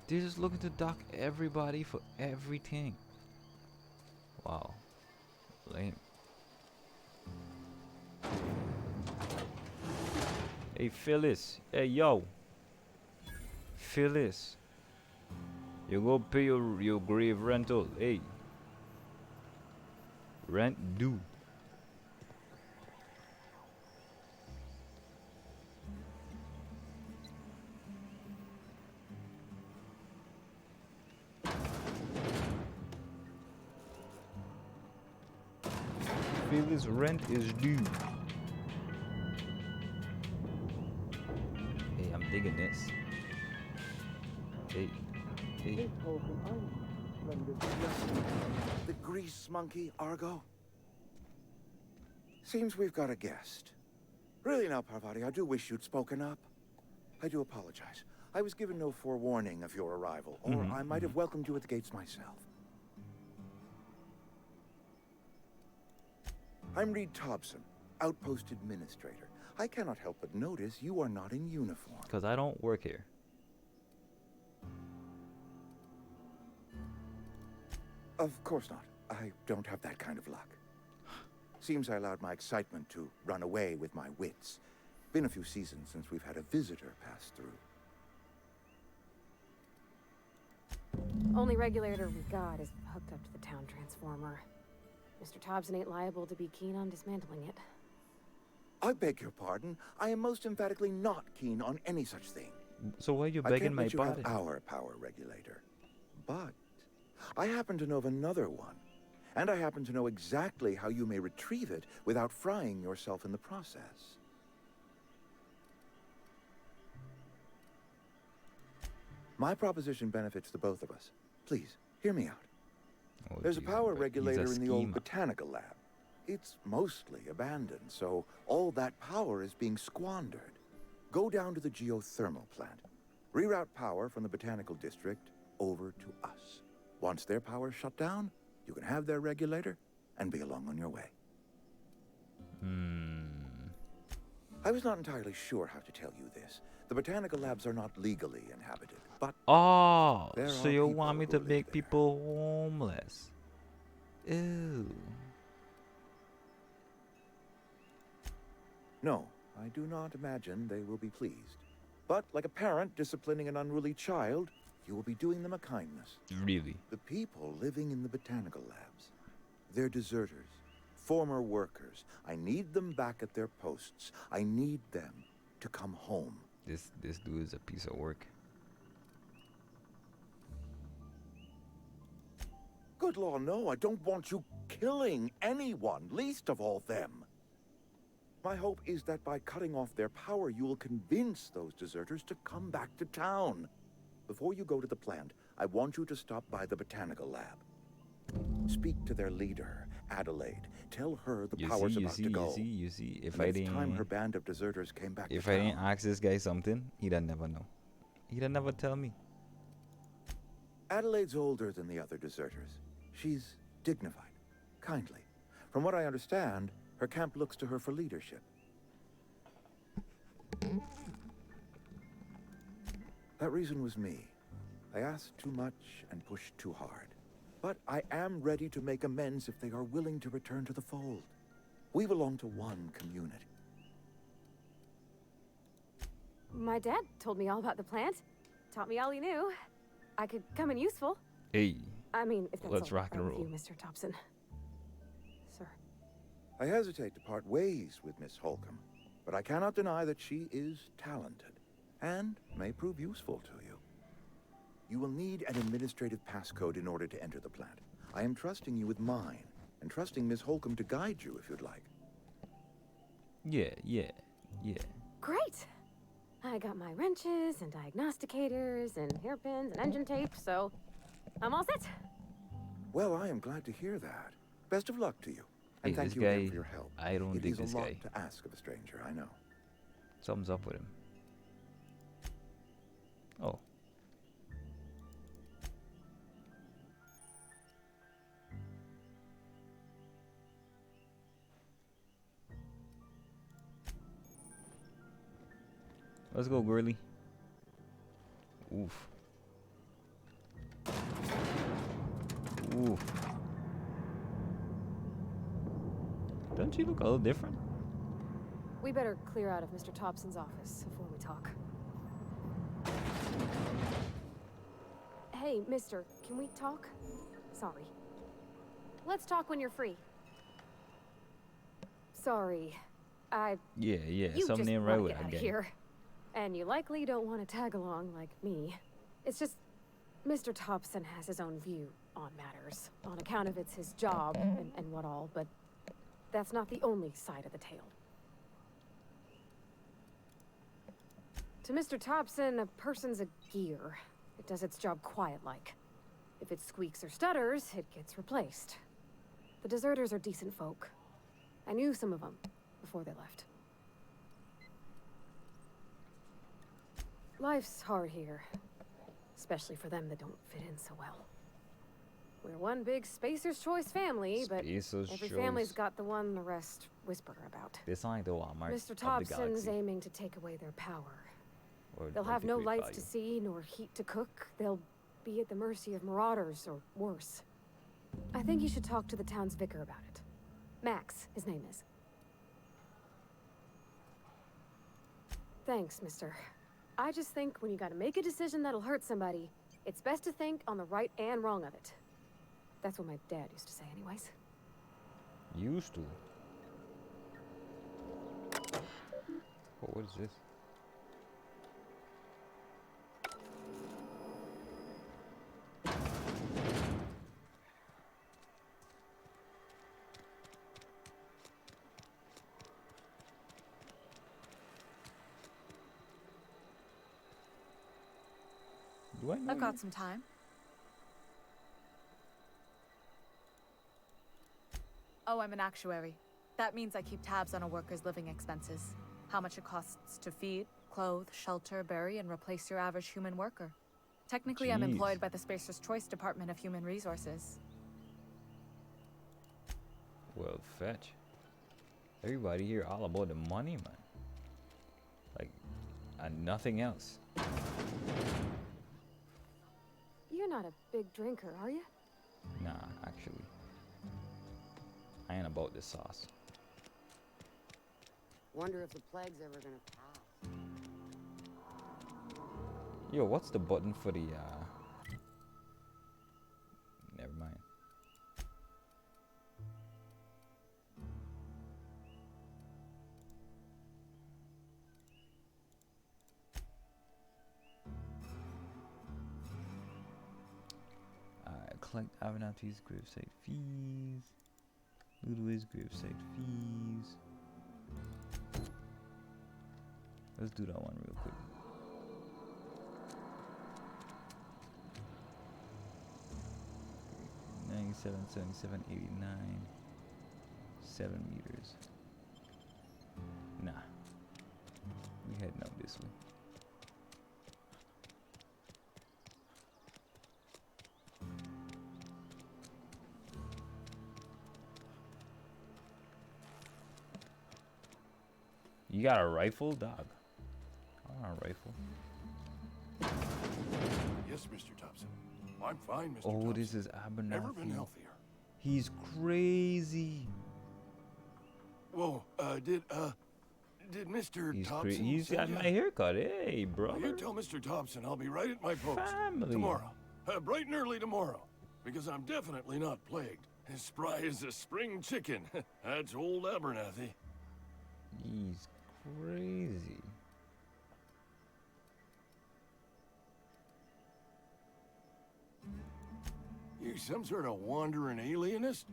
They're just looking to dock everybody for everything. Wow. Lame. Hey, Phyllis. Hey, yo. Phyllis. You go pay your grave rental. Hey. Rent due. Phyllis, rent is due. Hey, I'm digging this. Hey. Hey. The grease monkey, Argo? Seems we've got a guest. Really now, Parvati, I do wish you'd spoken up. I do apologize. I was given no forewarning of your arrival, or I might have welcomed you at the gates myself. I'm Reed Thompson, Outpost Administrator. I cannot help but notice you are not in uniform. Because I don't work here. Of course not. I don't have that kind of luck. Seems I allowed my excitement to run away with my wits. Been a few seasons since we've had a visitor pass through. Only regulator we got is hooked up to the town transformer. Mr. Thompson ain't liable to be keen on dismantling it. I beg your pardon. I am most emphatically not keen on any such thing. So why are you I begging can't my let you body? have our power regulator. But I happen to know of another one. And I happen to know exactly how you may retrieve it without frying yourself in the process. My proposition benefits the both of us. Please, hear me out. Oh, There's a geez, power but he's a regulator in the old schemer. botanical lab. It's mostly abandoned, so all that power is being squandered. Go down to the geothermal plant. Reroute power from the botanical district over to us. Once their power's shut down, you can have their regulator and be along on your way. I was not entirely sure how to tell you this. The botanical labs are not legally inhabited, but Oh, there so are you people want me who to live make there. people homeless? Ew. No, I do not imagine they will be pleased. But like a parent disciplining an unruly child, you will be doing them a kindness. Really? The people living in the botanical labs, they're deserters, former workers. I need them back at their posts. I need them to come home. This dude is a piece of work. Good law, no, I don't want you killing anyone, least of all them. My hope is that by cutting off their power, you will convince those deserters to come back to town. Before you go to the plant, I want you to stop by the botanical lab. Speak to their leader, Adelaide. Tell her the power's about to go. You see. If And I it's time didn't, her band of deserters came back if to I town. didn't ask this guy something, he'd never know. He'd never tell me. Adelaide's older than the other deserters. She's dignified, kindly. From what I understand, her camp looks to her for leadership. That reason was me. I asked too much and pushed too hard. But I am ready to make amends if they are willing to return to the fold. We belong to one community. My dad told me all about the plant. Taught me all he knew. I could come in useful. Hey, I mean, if that's let's all rock and right with roll. you, Mr. Thompson. Sir. I hesitate to part ways with Miss Holcomb, but I cannot deny that she is talented and may prove useful to you. You will need an administrative passcode in order to enter the plant. I am trusting you with mine, and trusting Miss Holcomb to guide you if you'd like. Yeah. Great! I got my wrenches and diagnosticators and hairpins and engine tape, so I'm all set. Well, I am glad to hear that. Best of luck to you. And Hey, thank this you guy, again for your help. I don't It dig is this a lot guy. to ask of a stranger, I know. Something's up with him. Oh. Let's go, girly. Oof. Oof. Doesn't she look a little different? We better clear out of Mr. Thompson's office before we talk. Hey, mister, can we talk? Sorry. Let's talk when you're free. Sorry. Yeah. You Some just name wanna right with get that out guy. of here. And you likely don't want to tag along like me. It's just, Mr. Thompson has his own view on matters. On account of it's his job and what all, but that's not the only side of the tale. To Mr. Thompson, a person's a gear. It does its job quiet-like. If it squeaks or stutters, it gets replaced. The deserters are decent folk. I knew some of them before they left. Life's hard here. Especially for them that don't fit in so well. We're one big Spacer's Choice family, but Spacer's every Choice. family's got the one the rest whisper about. They sound like the Walmart Mr. of the Thompson's galaxy. aiming to take away their power. Or They'll like have the no Great lights Value. to see, nor heat to cook. They'll be at the mercy of marauders, or worse. I think you should talk to the town's vicar about it. Max, his name is. Thanks, mister. I just think when you gotta make a decision that'll hurt somebody, it's best to think on the right and wrong of it. That's what my dad used to say anyways. Used to. Oh, what is this? Do I know I've you? got some time. Oh, I'm an actuary. That means I keep tabs on a worker's living expenses. How much it costs to feed, clothe, shelter, bury, and replace your average human worker. Technically, I'm Jeez. employed by the Spacer's Choice Department of Human Resources. Well, fetch. Everybody here all about the money, man. Like, and nothing else. You're not a big drinker, are you? Nah, actually. I ain't about this sauce. Wonder if the plague's ever gonna pass. Yo, what's the button for the, Never mind. Collect Avenatti's gravesite fees. Ludwig's gravesite fees. Let's do that one real quick. Okay, 97, 77, 89. 7 meters. Nah. We heading up this way. You got a rifle, dog? I want a rifle. Yes, Mr. Thompson. I'm fine, Mr. Oh, Thompson. this is Abernathy. Never been healthier. He's crazy. Whoa, did Mr. Thompson He's send got ya? my haircut. Hey, Well, brother. you tell Mr. Thompson I'll be right at my post. Family. Tomorrow. Bright and early tomorrow. Because I'm definitely not plagued. As spry as a spring chicken. That's old Abernathy. He's crazy. You some sort of wandering alienist?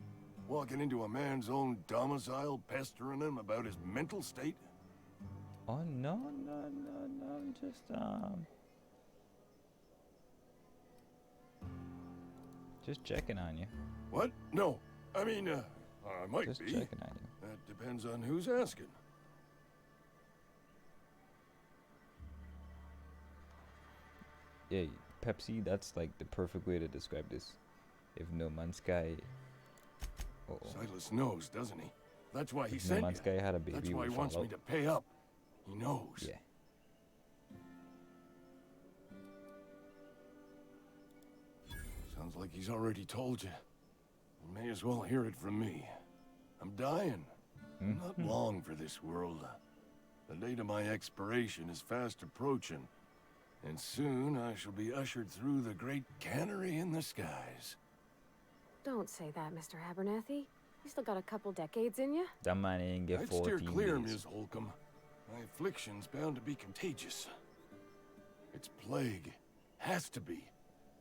Walking into a man's own domicile, pestering him about his mental state? Oh, no. Just checking on you. What? No. I mean, I might Just be. checking on you. That depends on who's asking. Yeah, Pepsi, that's like the perfect way to describe this. If No Man's Sky... Silas knows, doesn't he? That's why he If No sent Man's you. Sky had a baby, That's why he would wants me follow. to pay up. He knows. Yeah. Sounds like he's already told you. You may as well hear it from me. I'm dying. Not long for this world. The date of my expiration is fast approaching. And soon I shall be ushered through the great cannery in the skies. Don't say that, Mr. Abernathy. You still got a couple decades in you. That man ain't get I'd 14 steer clear, days. Ms. Holcomb. My affliction's bound to be contagious. It's plague. Has to be.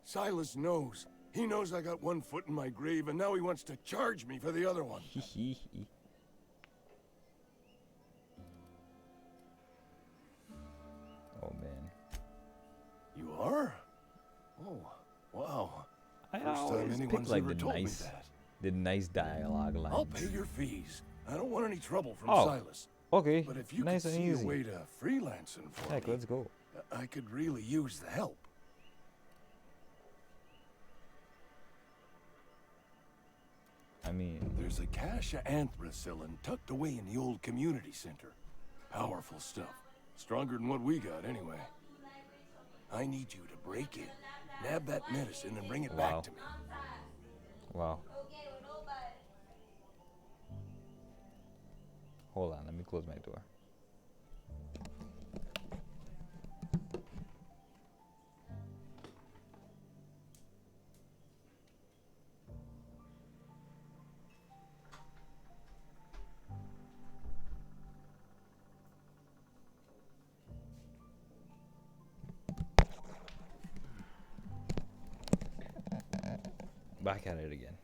Silas knows. He knows I got one foot in my grave, and now he wants to charge me for the other one. Oh, man. You are? Oh, wow. I First time always pick anyone's like ever the told me nice, that. the nice dialogue lines. I'll pay your fees. I don't want any trouble from Oh, Silas. okay. But if you Nice could and see easy. a way to freelancing for Heck, me, let's go. I could really use the help. I mean, there's a cache of anthracillin tucked away in the old community center. Powerful stuff. Stronger than what we got, anyway. I need you to break in, nab that medicine, and bring it back to me. Wow. Hold on, let me close my door. Back at it again.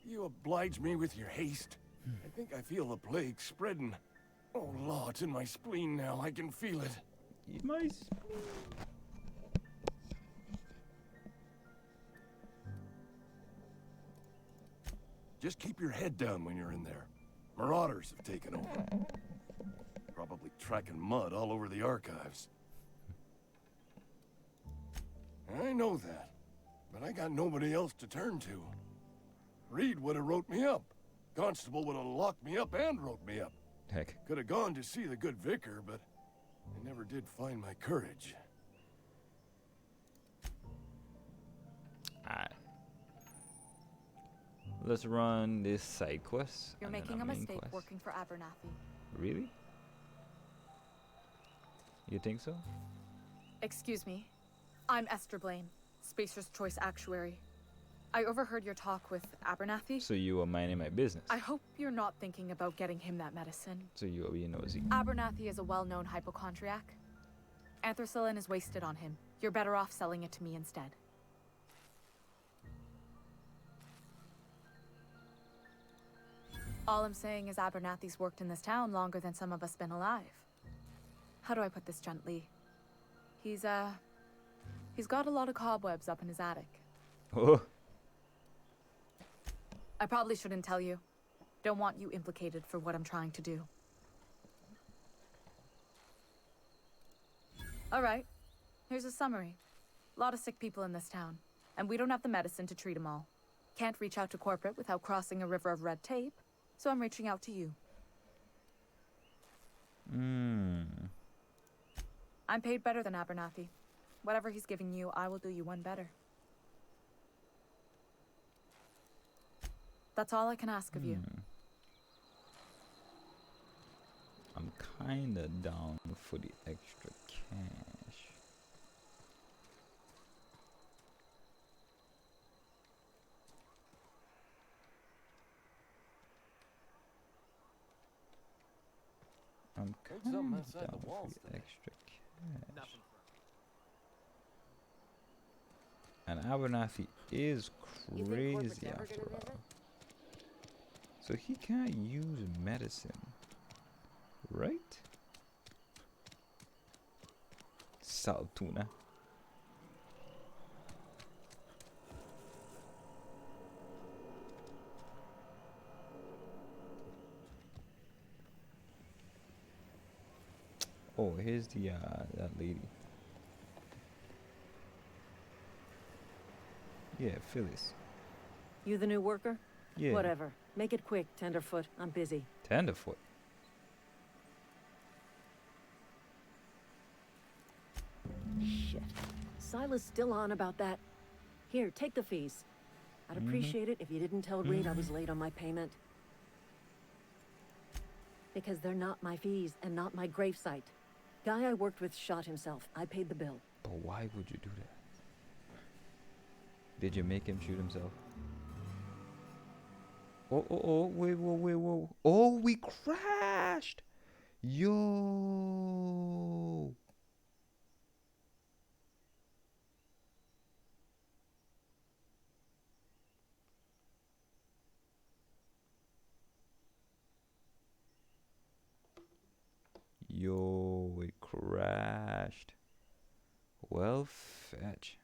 You oblige me with your haste. I think I feel the plague spreading. Oh, Lord, it's in my spleen now. I can feel it. My Just keep your head down when you're in there. Marauders have taken over. Probably tracking mud all over the archives. I know that, but I got nobody else to turn to. Reed would have wrote me up. Constable would have locked me up and wrote me up. Heck. Could have gone to see the good vicar, but I never did find my courage. Alright. Let's run this side quest. You're and then making a main mistake quest. working for Abernathy. Really? You think so? Excuse me. I'm Esther Blaine, Spacer's Choice Actuary. I overheard your talk with Abernathy. So you are minding my business. I hope you're not thinking about getting him that medicine. So you are being nosy. Abernathy is a well-known hypochondriac. Anthracillin is wasted on him. You're better off selling it to me instead. All I'm saying is Abernathy's worked in this town longer than some of us been alive. How do I put this gently? He's got a lot of cobwebs up in his attic. Oh. I probably shouldn't tell you. Don't want you implicated for what I'm trying to do. All right, here's a summary. A lot of sick people in this town, and we don't have the medicine to treat them all. Can't reach out to corporate without crossing a river of red tape, so I'm reaching out to you. I'm paid better than Abernathy. Whatever he's giving you, I will do you one better. That's all I can ask of you. I'm kinda down for the extra cash. I'm kinda down for the extra cash. And Abernathy is crazy after all. So he can't use medicine, right? Salt tuna. Oh, here's the that lady. Yeah, Phyllis. You the new worker? Yeah. Whatever. Make it quick, Tenderfoot. I'm busy. Tenderfoot. Shit. Silas still on about that. Here, take the fees. I'd appreciate it if you didn't tell Reed I was late on my payment. Because they're not my fees and not my gravesite. Guy I worked with shot himself. I paid the bill. But why would you do that? Did you make him shoot himself? Oh, wait, whoa. Oh, we crashed! Yo! Yo, it crashed. Well, fetch.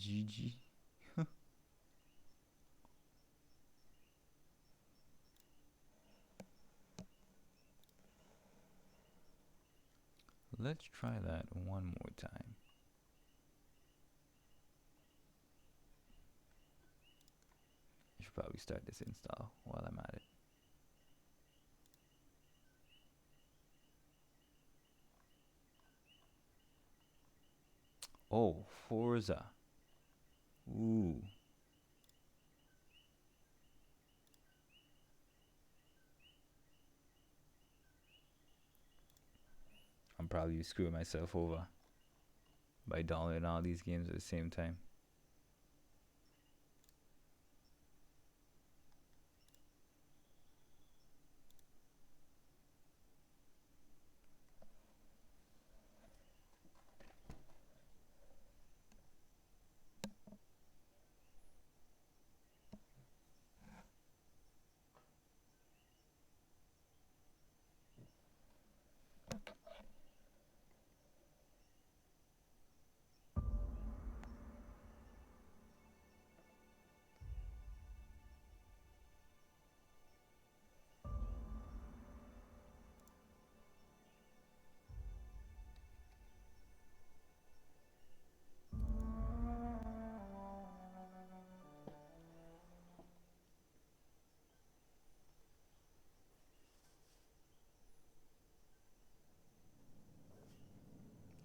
GG. Let's try that one more time. I should probably start this install while I'm at it. Oh, Forza. Ooh. I'm probably screwing myself over by downloading all these games at the same time.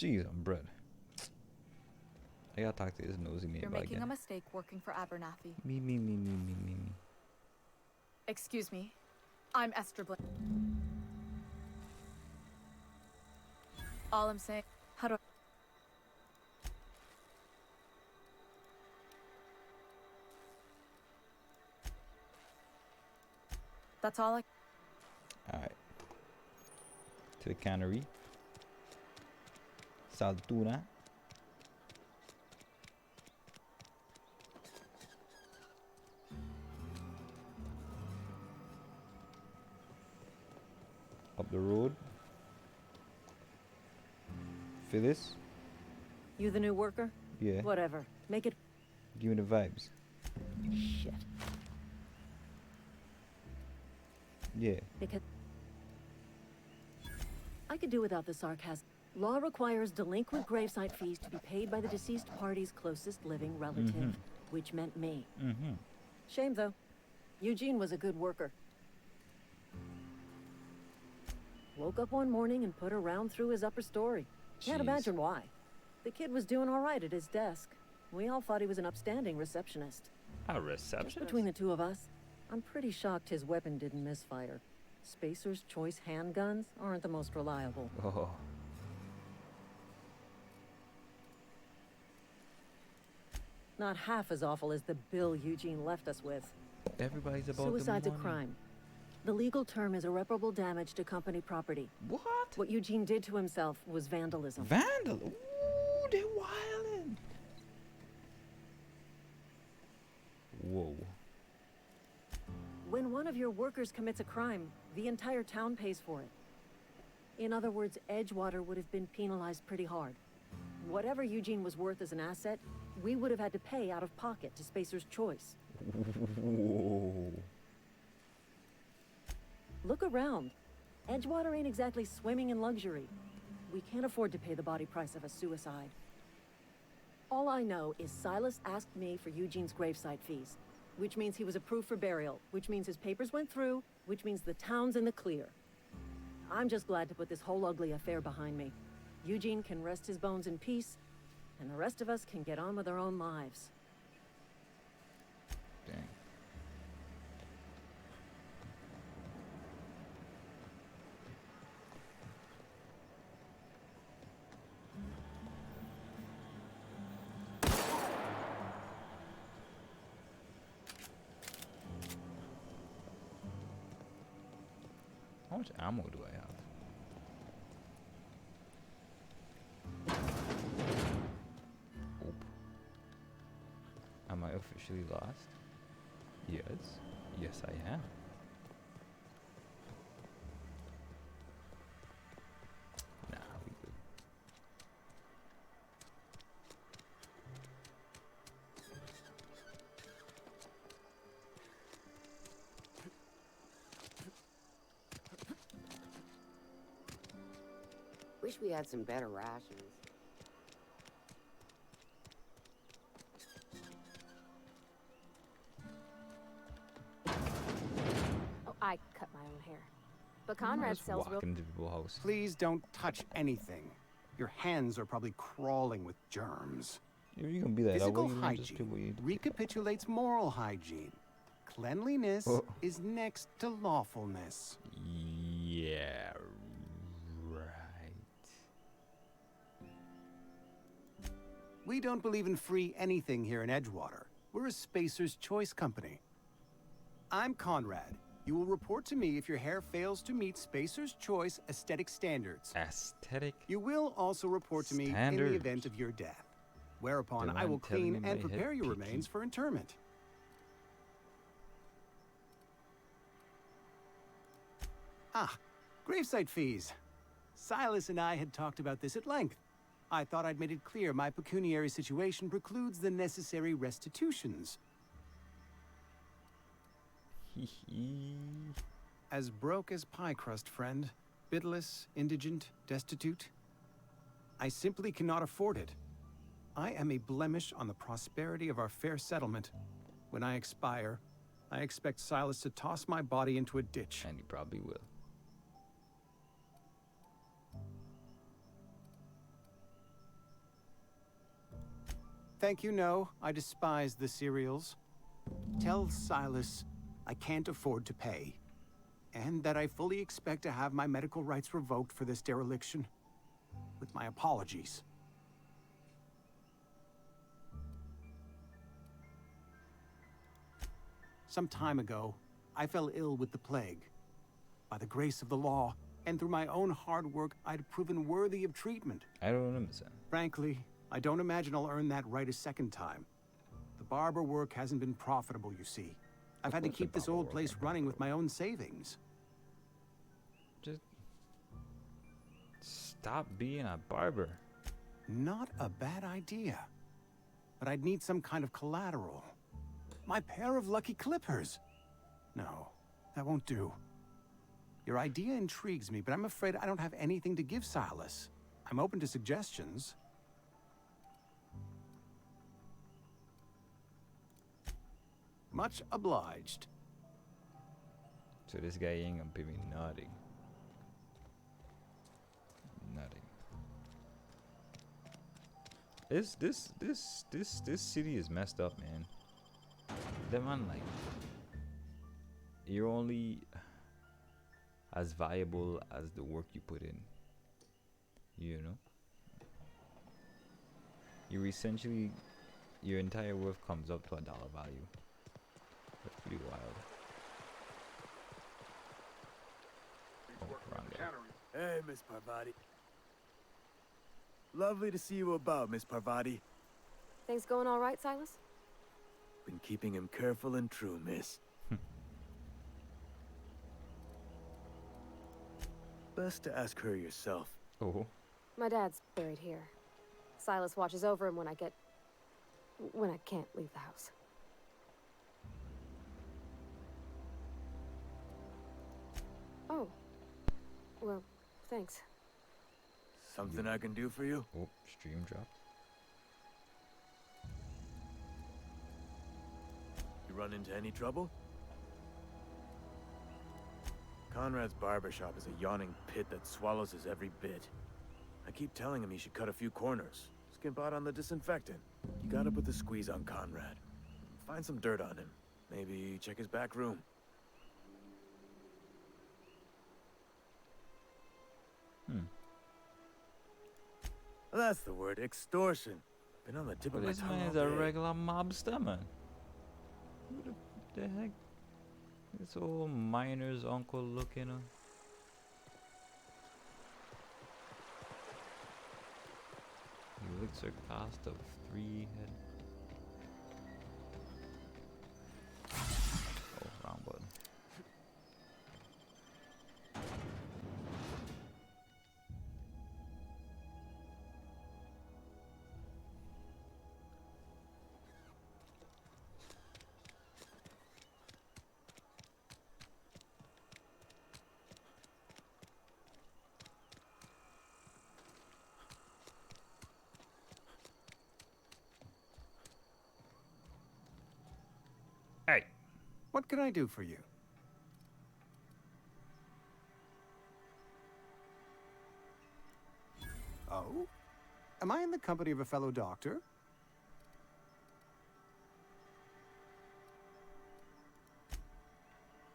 Jeez, I'm bread. I gotta talk to this nosy man You're about making again. a mistake working for Abernathy. Me. Excuse me. I'm Esther Blake. All I'm saying, how do I... That's all I... Alright. To the cannery. Saltuna. Up the road. Phyllis? You the new worker? Yeah. Whatever. Make it... Give me the vibes. Shit. Yeah. Because... I could do without the sarcasm. Law requires delinquent gravesite fees to be paid by the deceased party's closest living relative, which meant me. Shame, though. Eugene was a good worker. Woke up one morning and put a round through his upper story. Can't imagine why. The kid was doing all right at his desk. We all thought he was an upstanding receptionist. A receptionist? Just between the two of us, I'm pretty shocked his weapon didn't misfire. Spacer's Choice handguns aren't the most reliable. Oh. Not half as awful as the bill Eugene left us with. Everybody's about Suicide's the a money. crime. The legal term is irreparable damage to company property. What? What Eugene did to himself was vandalism. Vandal? Ooh, they wildin'. Whoa. When one of your workers commits a crime, the entire town pays for it. In other words, Edgewater would have been penalized pretty hard. Whatever Eugene was worth as an asset, we would have had to pay out of pocket to Spacer's Choice. Whoa. Look around. Edgewater ain't exactly swimming in luxury. We can't afford to pay the body price of a suicide. All I know is Silas asked me for Eugene's gravesite fees, which means he was approved for burial, which means his papers went through, which means the town's in the clear. I'm just glad to put this whole ugly affair behind me. Eugene can rest his bones in peace, and the rest of us can get on with our own lives. Dang. How much ammo do I have? Oh. Am I officially lost? Yes. Yes, I am. Nah, we good. Wish we had some better rations. Oh, I cut my own hair. But I'm Conrad just sells real... walking into people's house. Please don't touch anything. Your hands are probably crawling with germs. You're gonna be like that. Physical What do you just people hygiene eat? recapitulates moral hygiene. Cleanliness Oh. is next to lawfulness. Yeah, right. We don't believe in free anything here in Edgewater. We're a Spacer's Choice company. I'm Conrad. You will report to me if your hair fails to meet Spacer's Choice aesthetic standards. Aesthetic. You will also report to me in the Standards. event of your death, whereupon The I will man telling clean me and my prepare head your picky. remains for interment. Ah, gravesite fees. Silas and I had talked about this at length. I thought I'd made it clear my pecuniary situation precludes the necessary restitutions. As broke as pie crust, friend. Bidless, indigent, destitute. I simply cannot afford it. I am a blemish on the prosperity of our fair settlement. When I expire, I expect Silas to toss my body into a ditch. And he probably will. Thank you, no. I despise the cereals. Tell Silas I can't afford to pay. And that I fully expect to have my medical rights revoked for this dereliction. With my apologies. Some time ago, I fell ill with the plague. By the grace of the law, and through my own hard work, I'd proven worthy of treatment. I don't understand. Frankly, I don't imagine I'll earn that right a second time. The barber work hasn't been profitable, you see. I've had to What's the keep this barber old work place been running with my own savings. Just stop being a barber. Not a bad idea. But I'd need some kind of collateral. My pair of lucky clippers. No, that won't do. Your idea intrigues me, but I'm afraid I don't have anything to give Silas. I'm open to suggestions. Much obliged. So this guy ain't gonna pay me nothing. Nothing. This city is messed up, man. That man, like, you're only as valuable as the work you put in. You know? You essentially, your entire worth comes up to $1 value. That's pretty wild. Oh, wrong guy. Hey, Miss Parvati. Lovely to see you about, Miss Parvati. Things going all right, Silas? Been keeping him careful and true, miss. Best to ask her yourself. Oh. My dad's buried here. Silas watches over him when I can't leave the house. Oh. Well, thanks. Something I can do for you? Oh, stream drop. You run into any trouble? Conrad's barbershop is a yawning pit that swallows his every bit. I keep telling him he should cut a few corners. Skimp out on the disinfectant. You gotta put the squeeze on Conrad. Find some dirt on him. Maybe check his back room. That's the word, extortion. Been on the tip of my This tongue man all is a day. regular mobster, man. Who the heck? This old miner's uncle looking. Elixir cost of 3 head. Oh, wrong button. What can I do for you? Oh? Am I in the company of a fellow doctor?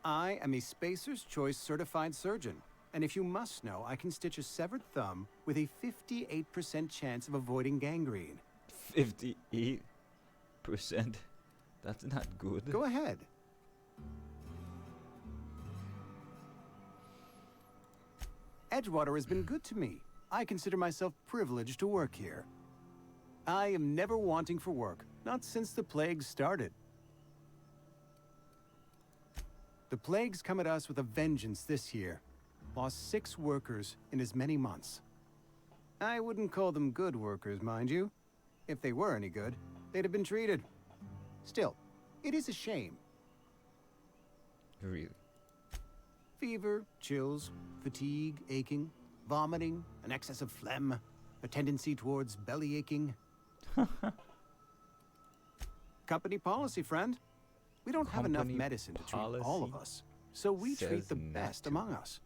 I am a Spacer's Choice certified surgeon, and if you must know, I can stitch a severed thumb with a 58% chance of avoiding gangrene. 58%? That's not good. Go ahead. Edgewater has been good to me. I consider myself privileged to work here. I am never wanting for work, not since the plague started. The plague's come at us with a vengeance this year. Lost 6 workers in as many months. I wouldn't call them good workers, mind you. If they were any good, they'd have been treated. Still, it is a shame. Really? Fever, chills, fatigue, aching, vomiting, an excess of phlegm, a tendency towards belly aching. Company policy, friend. We don't have enough Company medicine to treat all of policy us, so we treat says the not best to. among us.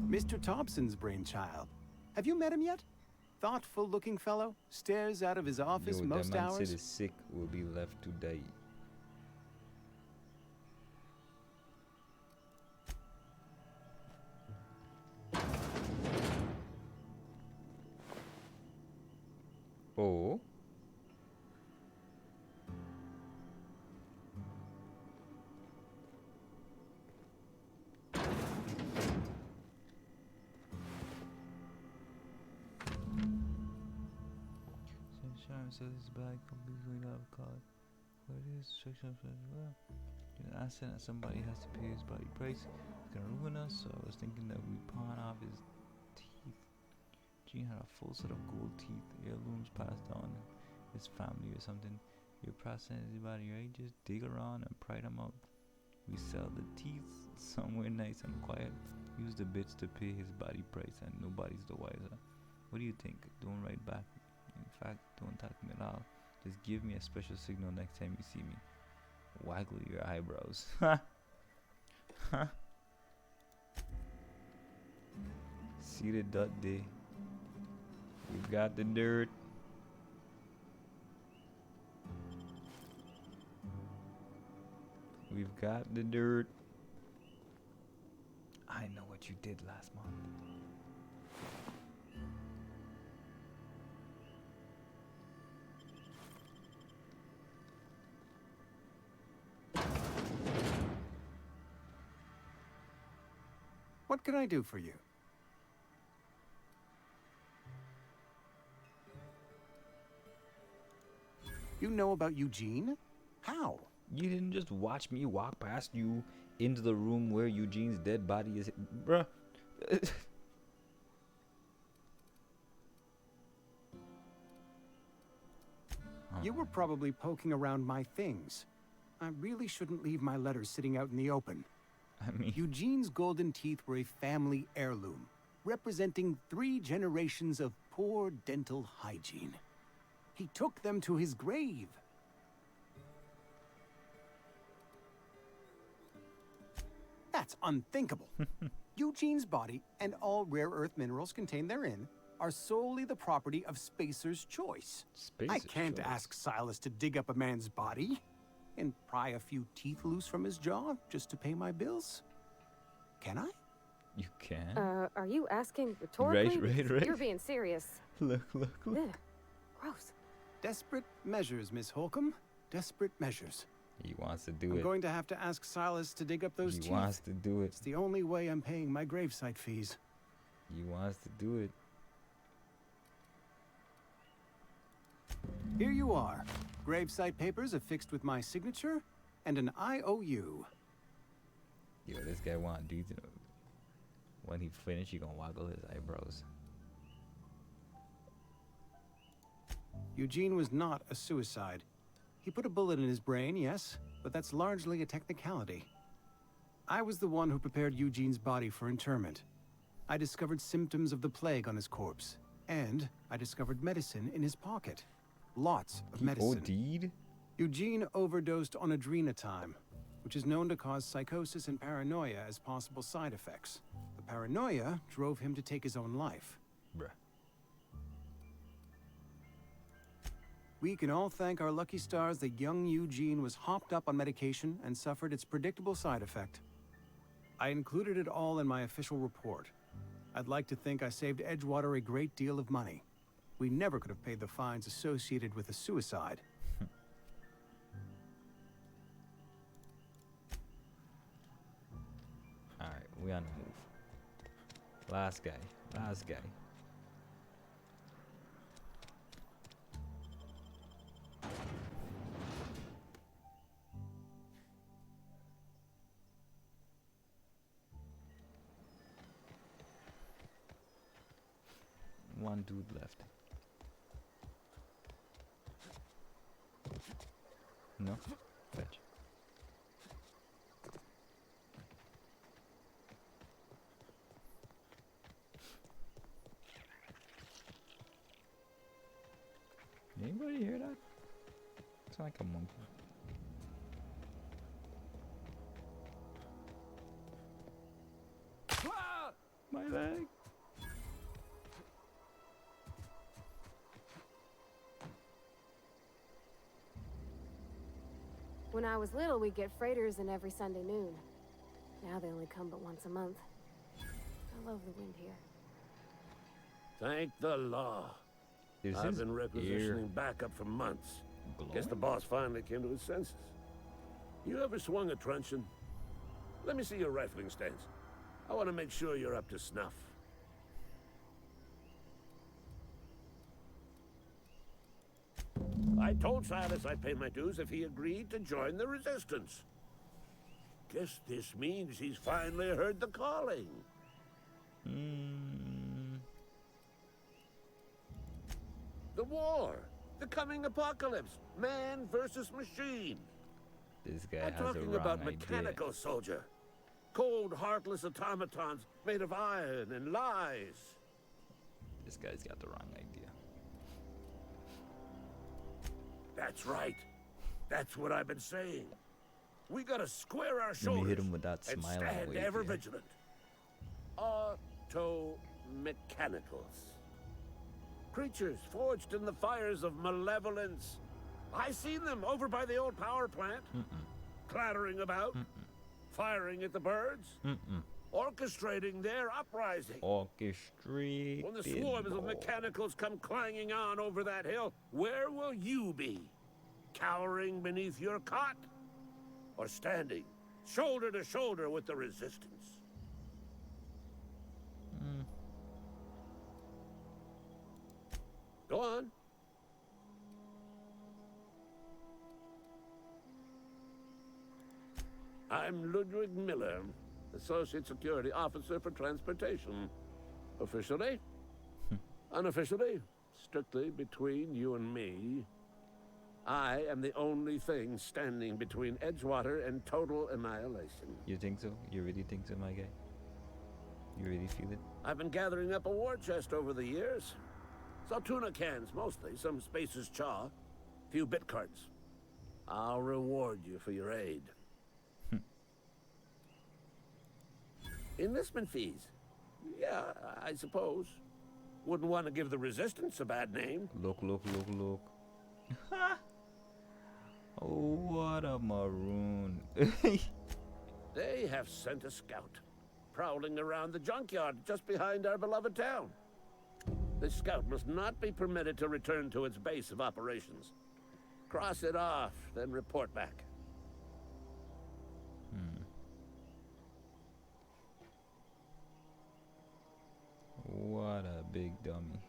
Mr. Thompson's brainchild. Have you met him yet? Thoughtful-looking fellow, stares out of his office Yo, most that man hours. said is sick will be left to die. Oh. Sunshine says his bag completely out of card. What is section well? An asset that somebody has to pay his body price. It's gonna ruin us, so I was thinking that we pawn off his teeth. Gene had a full set of gold teeth, heirlooms passed on his family or something. You're processing his body, right? Just dig around and pry them out. We sell the teeth somewhere nice and quiet. Use the bits to pay his body price, and nobody's the wiser. What do you think? Don't write back. In fact, don't attack me at all. Just give me a special signal next time you see me. Waggle your eyebrows. See the dot day. We've got the dirt. We've got the dirt. I know what you did last month. What can I do for you? You know about Eugene? How? You didn't just watch me walk past you into the room where Eugene's dead body is. Bruh. You were probably poking around my things. I really shouldn't leave my letters sitting out in the open. I mean, Eugene's golden teeth were a family heirloom, representing 3 generations of poor dental hygiene. He took them to his grave. That's unthinkable. Eugene's body and all rare earth minerals contained therein are solely the property of Spacer's Choice. I can't ask Silas to dig up a man's body and pry a few teeth loose from his jaw just to pay my bills. Can I? You can. Are you asking rhetorically? Right. You're being serious. Look. Ugh, gross. Desperate measures, Miss Holcomb. Desperate measures. He wants to do I'm it. going to have to ask Silas to dig up those He teeth. wants to do it. It's the only way I'm paying my gravesite fees. He wants to do it. Here you are. Gravesite papers affixed with my signature and an IOU. Yo, this guy want dudes. When he finish, he gonna waggle his eyebrows. Eugene was not a suicide. He put a bullet in his brain, yes, but that's largely a technicality. I was the one who prepared Eugene's body for interment. I discovered symptoms of the plague on his corpse, and I discovered medicine in his pocket. Lots of He medicine. OD'd? Eugene overdosed on adrenatime, which is known to cause psychosis and paranoia as possible side effects. The paranoia drove him to take his own life. Bruh. We can all thank our lucky stars that young Eugene was hopped up on medication and suffered its predictable side effect. I included it all in my official report. I'd like to think I saved Edgewater a great deal of money. We never could have paid the fines associated with a suicide. Alright, we on the move. Last guy. Last guy. One dude left. No? Fetch. Anybody hear that? It's like a monkey. My leg. When I was little, we'd get freighters in every Sunday noon. Now they only come but once a month. I love the wind here. Thank the law. I've been requisitioning backup for months. Guess the boss finally came to his senses. You ever swung a truncheon? Let me see your rifling stance. I want to make sure you're up to snuff. I told Silas I'd pay my dues if he agreed to join the resistance. Guess this means he's finally heard the calling. The war, the coming apocalypse, man versus machine. This guy I'm has a talking wrong about idea. mechanical soldier. Cold, heartless automatons made of iron and lies. This guy's got the wrong idea. That's right. That's what I've been saying. We gotta square our Let shoulders me hit him with that and smile stand wave, ever yeah. vigilant. Auto-mechanicals. Creatures forged in the fires of malevolence. I seen them over by the old power plant. Clattering about. Firing at the birds. Orchestrating their uprising. Orchestrated. When the swarms of mechanicals come clanging on over that hill, where will you be? Cowering beneath your cot? Or standing, shoulder to shoulder with the resistance? Go on. I'm Ludwig Miller, Associate Security Officer for Transportation. Officially, unofficially, strictly between you and me, I am the only thing standing between Edgewater and total annihilation. You think so? You really think so, my guy? You really feel it? I've been gathering up a war chest over the years. So tuna cans, mostly, some Spacer's chaw, few bit cards. I'll reward you for your aid. Enlistment fees. Yeah, I suppose. Wouldn't want to give the resistance a bad name. Look. Oh, what a maroon. They have sent a scout, prowling around the junkyard just behind our beloved town. This scout must not be permitted to return to its base of operations. Cross it off, then report back. What a big dummy.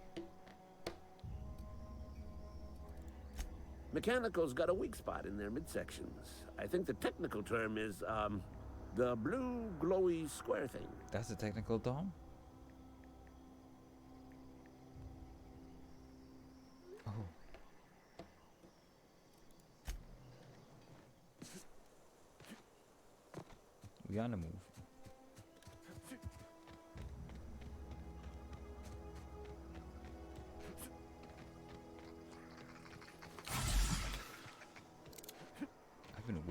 Mechanicals got a weak spot in their midsections. I think the technical term is, the blue glowy square thing. That's the technical term? Oh. We on the move.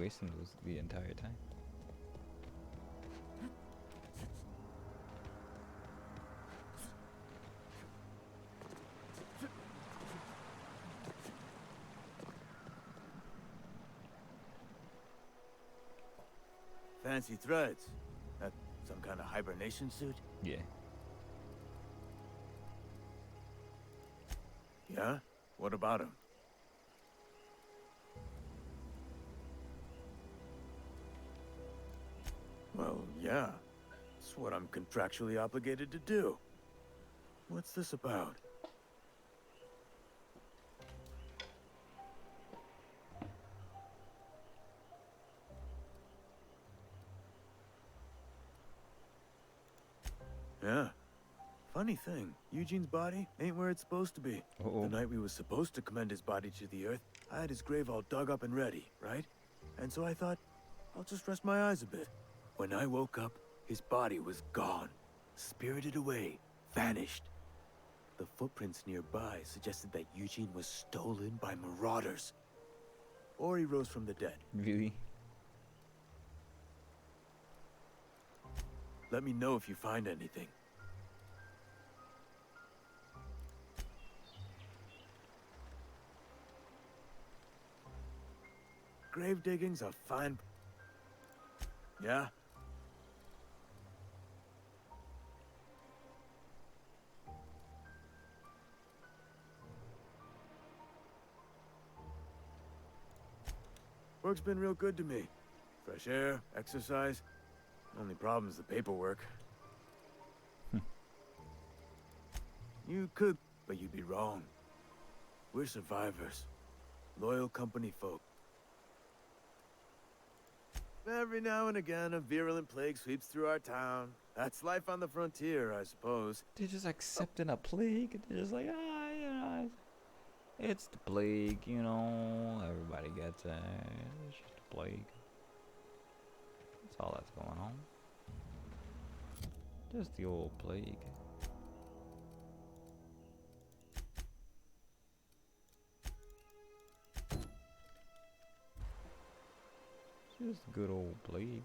wasting those the entire time. Fancy threads. That some kind of hibernation suit? Yeah. Yeah? What about him? Well, yeah. It's what I'm contractually obligated to do. What's this about? Yeah. Funny thing, Eugene's body ain't where it's supposed to be. The night we was supposed to commend his body to the earth, I had his grave all dug up and ready, right? And so I thought, I'll just rest my eyes a bit. When I woke up, his body was gone. Spirited away. Vanished. The footprints nearby suggested that Eugene was stolen by marauders. Or he rose from the dead. Really? Let me know if you find anything. Grave digging's a fine... Yeah? Work's been real good to me. Fresh air, exercise. Only problem's the paperwork. You could, but you'd be wrong. We're survivors. Loyal company folk. Every now and again, a virulent plague sweeps through our town. That's life on the frontier, I suppose. They're just accepting a plague. They're just like, you know, it's the plague, you know. Everybody gets it. It's just a plague. That's all that's going on. Just the old plague. Just good old plague.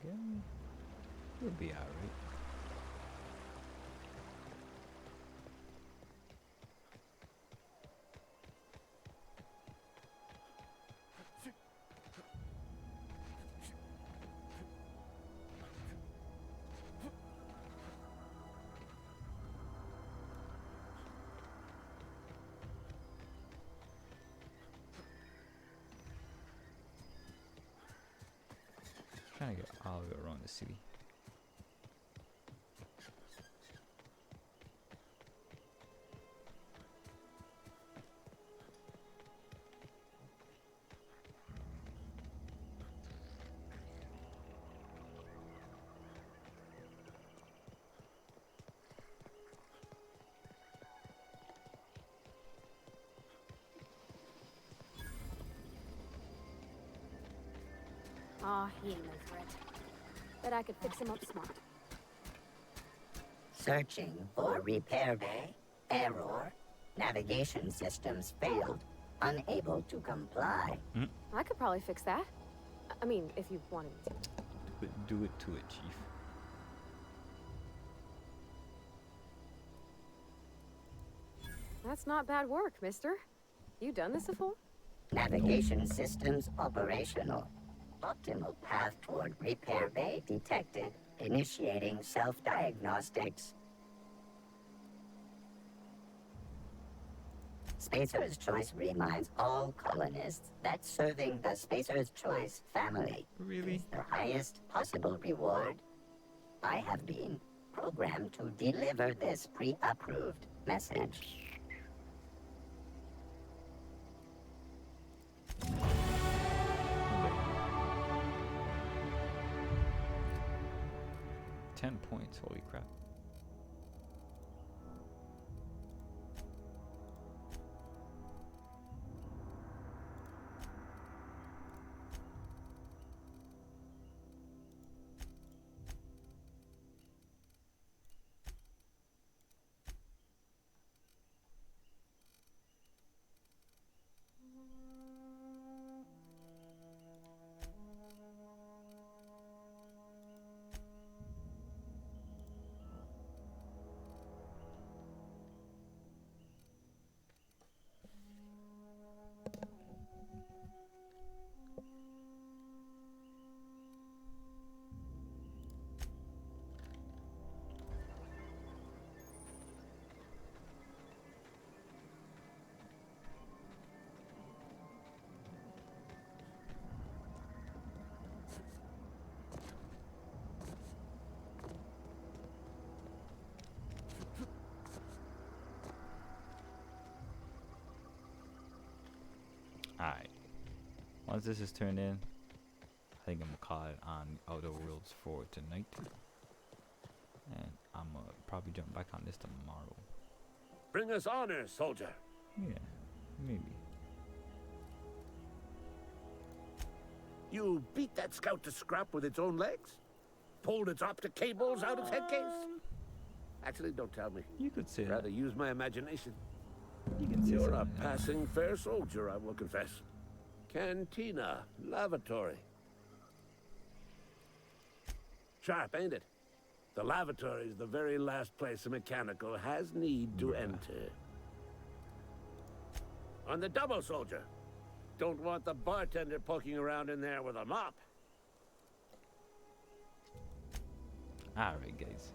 It'll be alright. Trying to get all of it around the city. Aw, he ain't no threat. Bet I could fix him up smart. Searching for repair bay. Error. Navigation systems failed. Unable to comply. I could probably fix that. I mean, if you wanted me to. Do it to it, Chief. That's not bad work, mister. You done this before? Navigation systems operational. Optimal path toward repair bay detected. Initiating self-diagnostics. Spacer's Choice reminds all colonists that serving the Spacer's Choice family is the highest possible reward. I have been programmed to deliver this pre-approved message. £10, holy crap. Once this is turned in, I think I'm gonna call it on Outer Worlds for tonight. And I'm gonna probably jump back on this tomorrow. Bring us honor, soldier. Yeah, maybe. You beat that scout to scrap with its own legs? Pulled its optic cables out its head case? Actually, don't tell me. You could say Rather use my imagination. You can say You're a something. passing fair soldier, I will confess. Cantina, lavatory. Sharp, ain't it? The lavatory is the very last place a mechanical has need to enter. On the double, soldier. Don't want the bartender poking around in there with a mop. Alright, guys.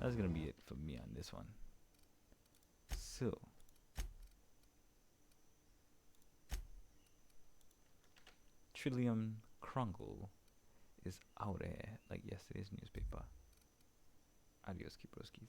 That's gonna be it for me on this one. So. Trillium Krungle is out there like yesterday's newspaper. Adios, Kiproskis.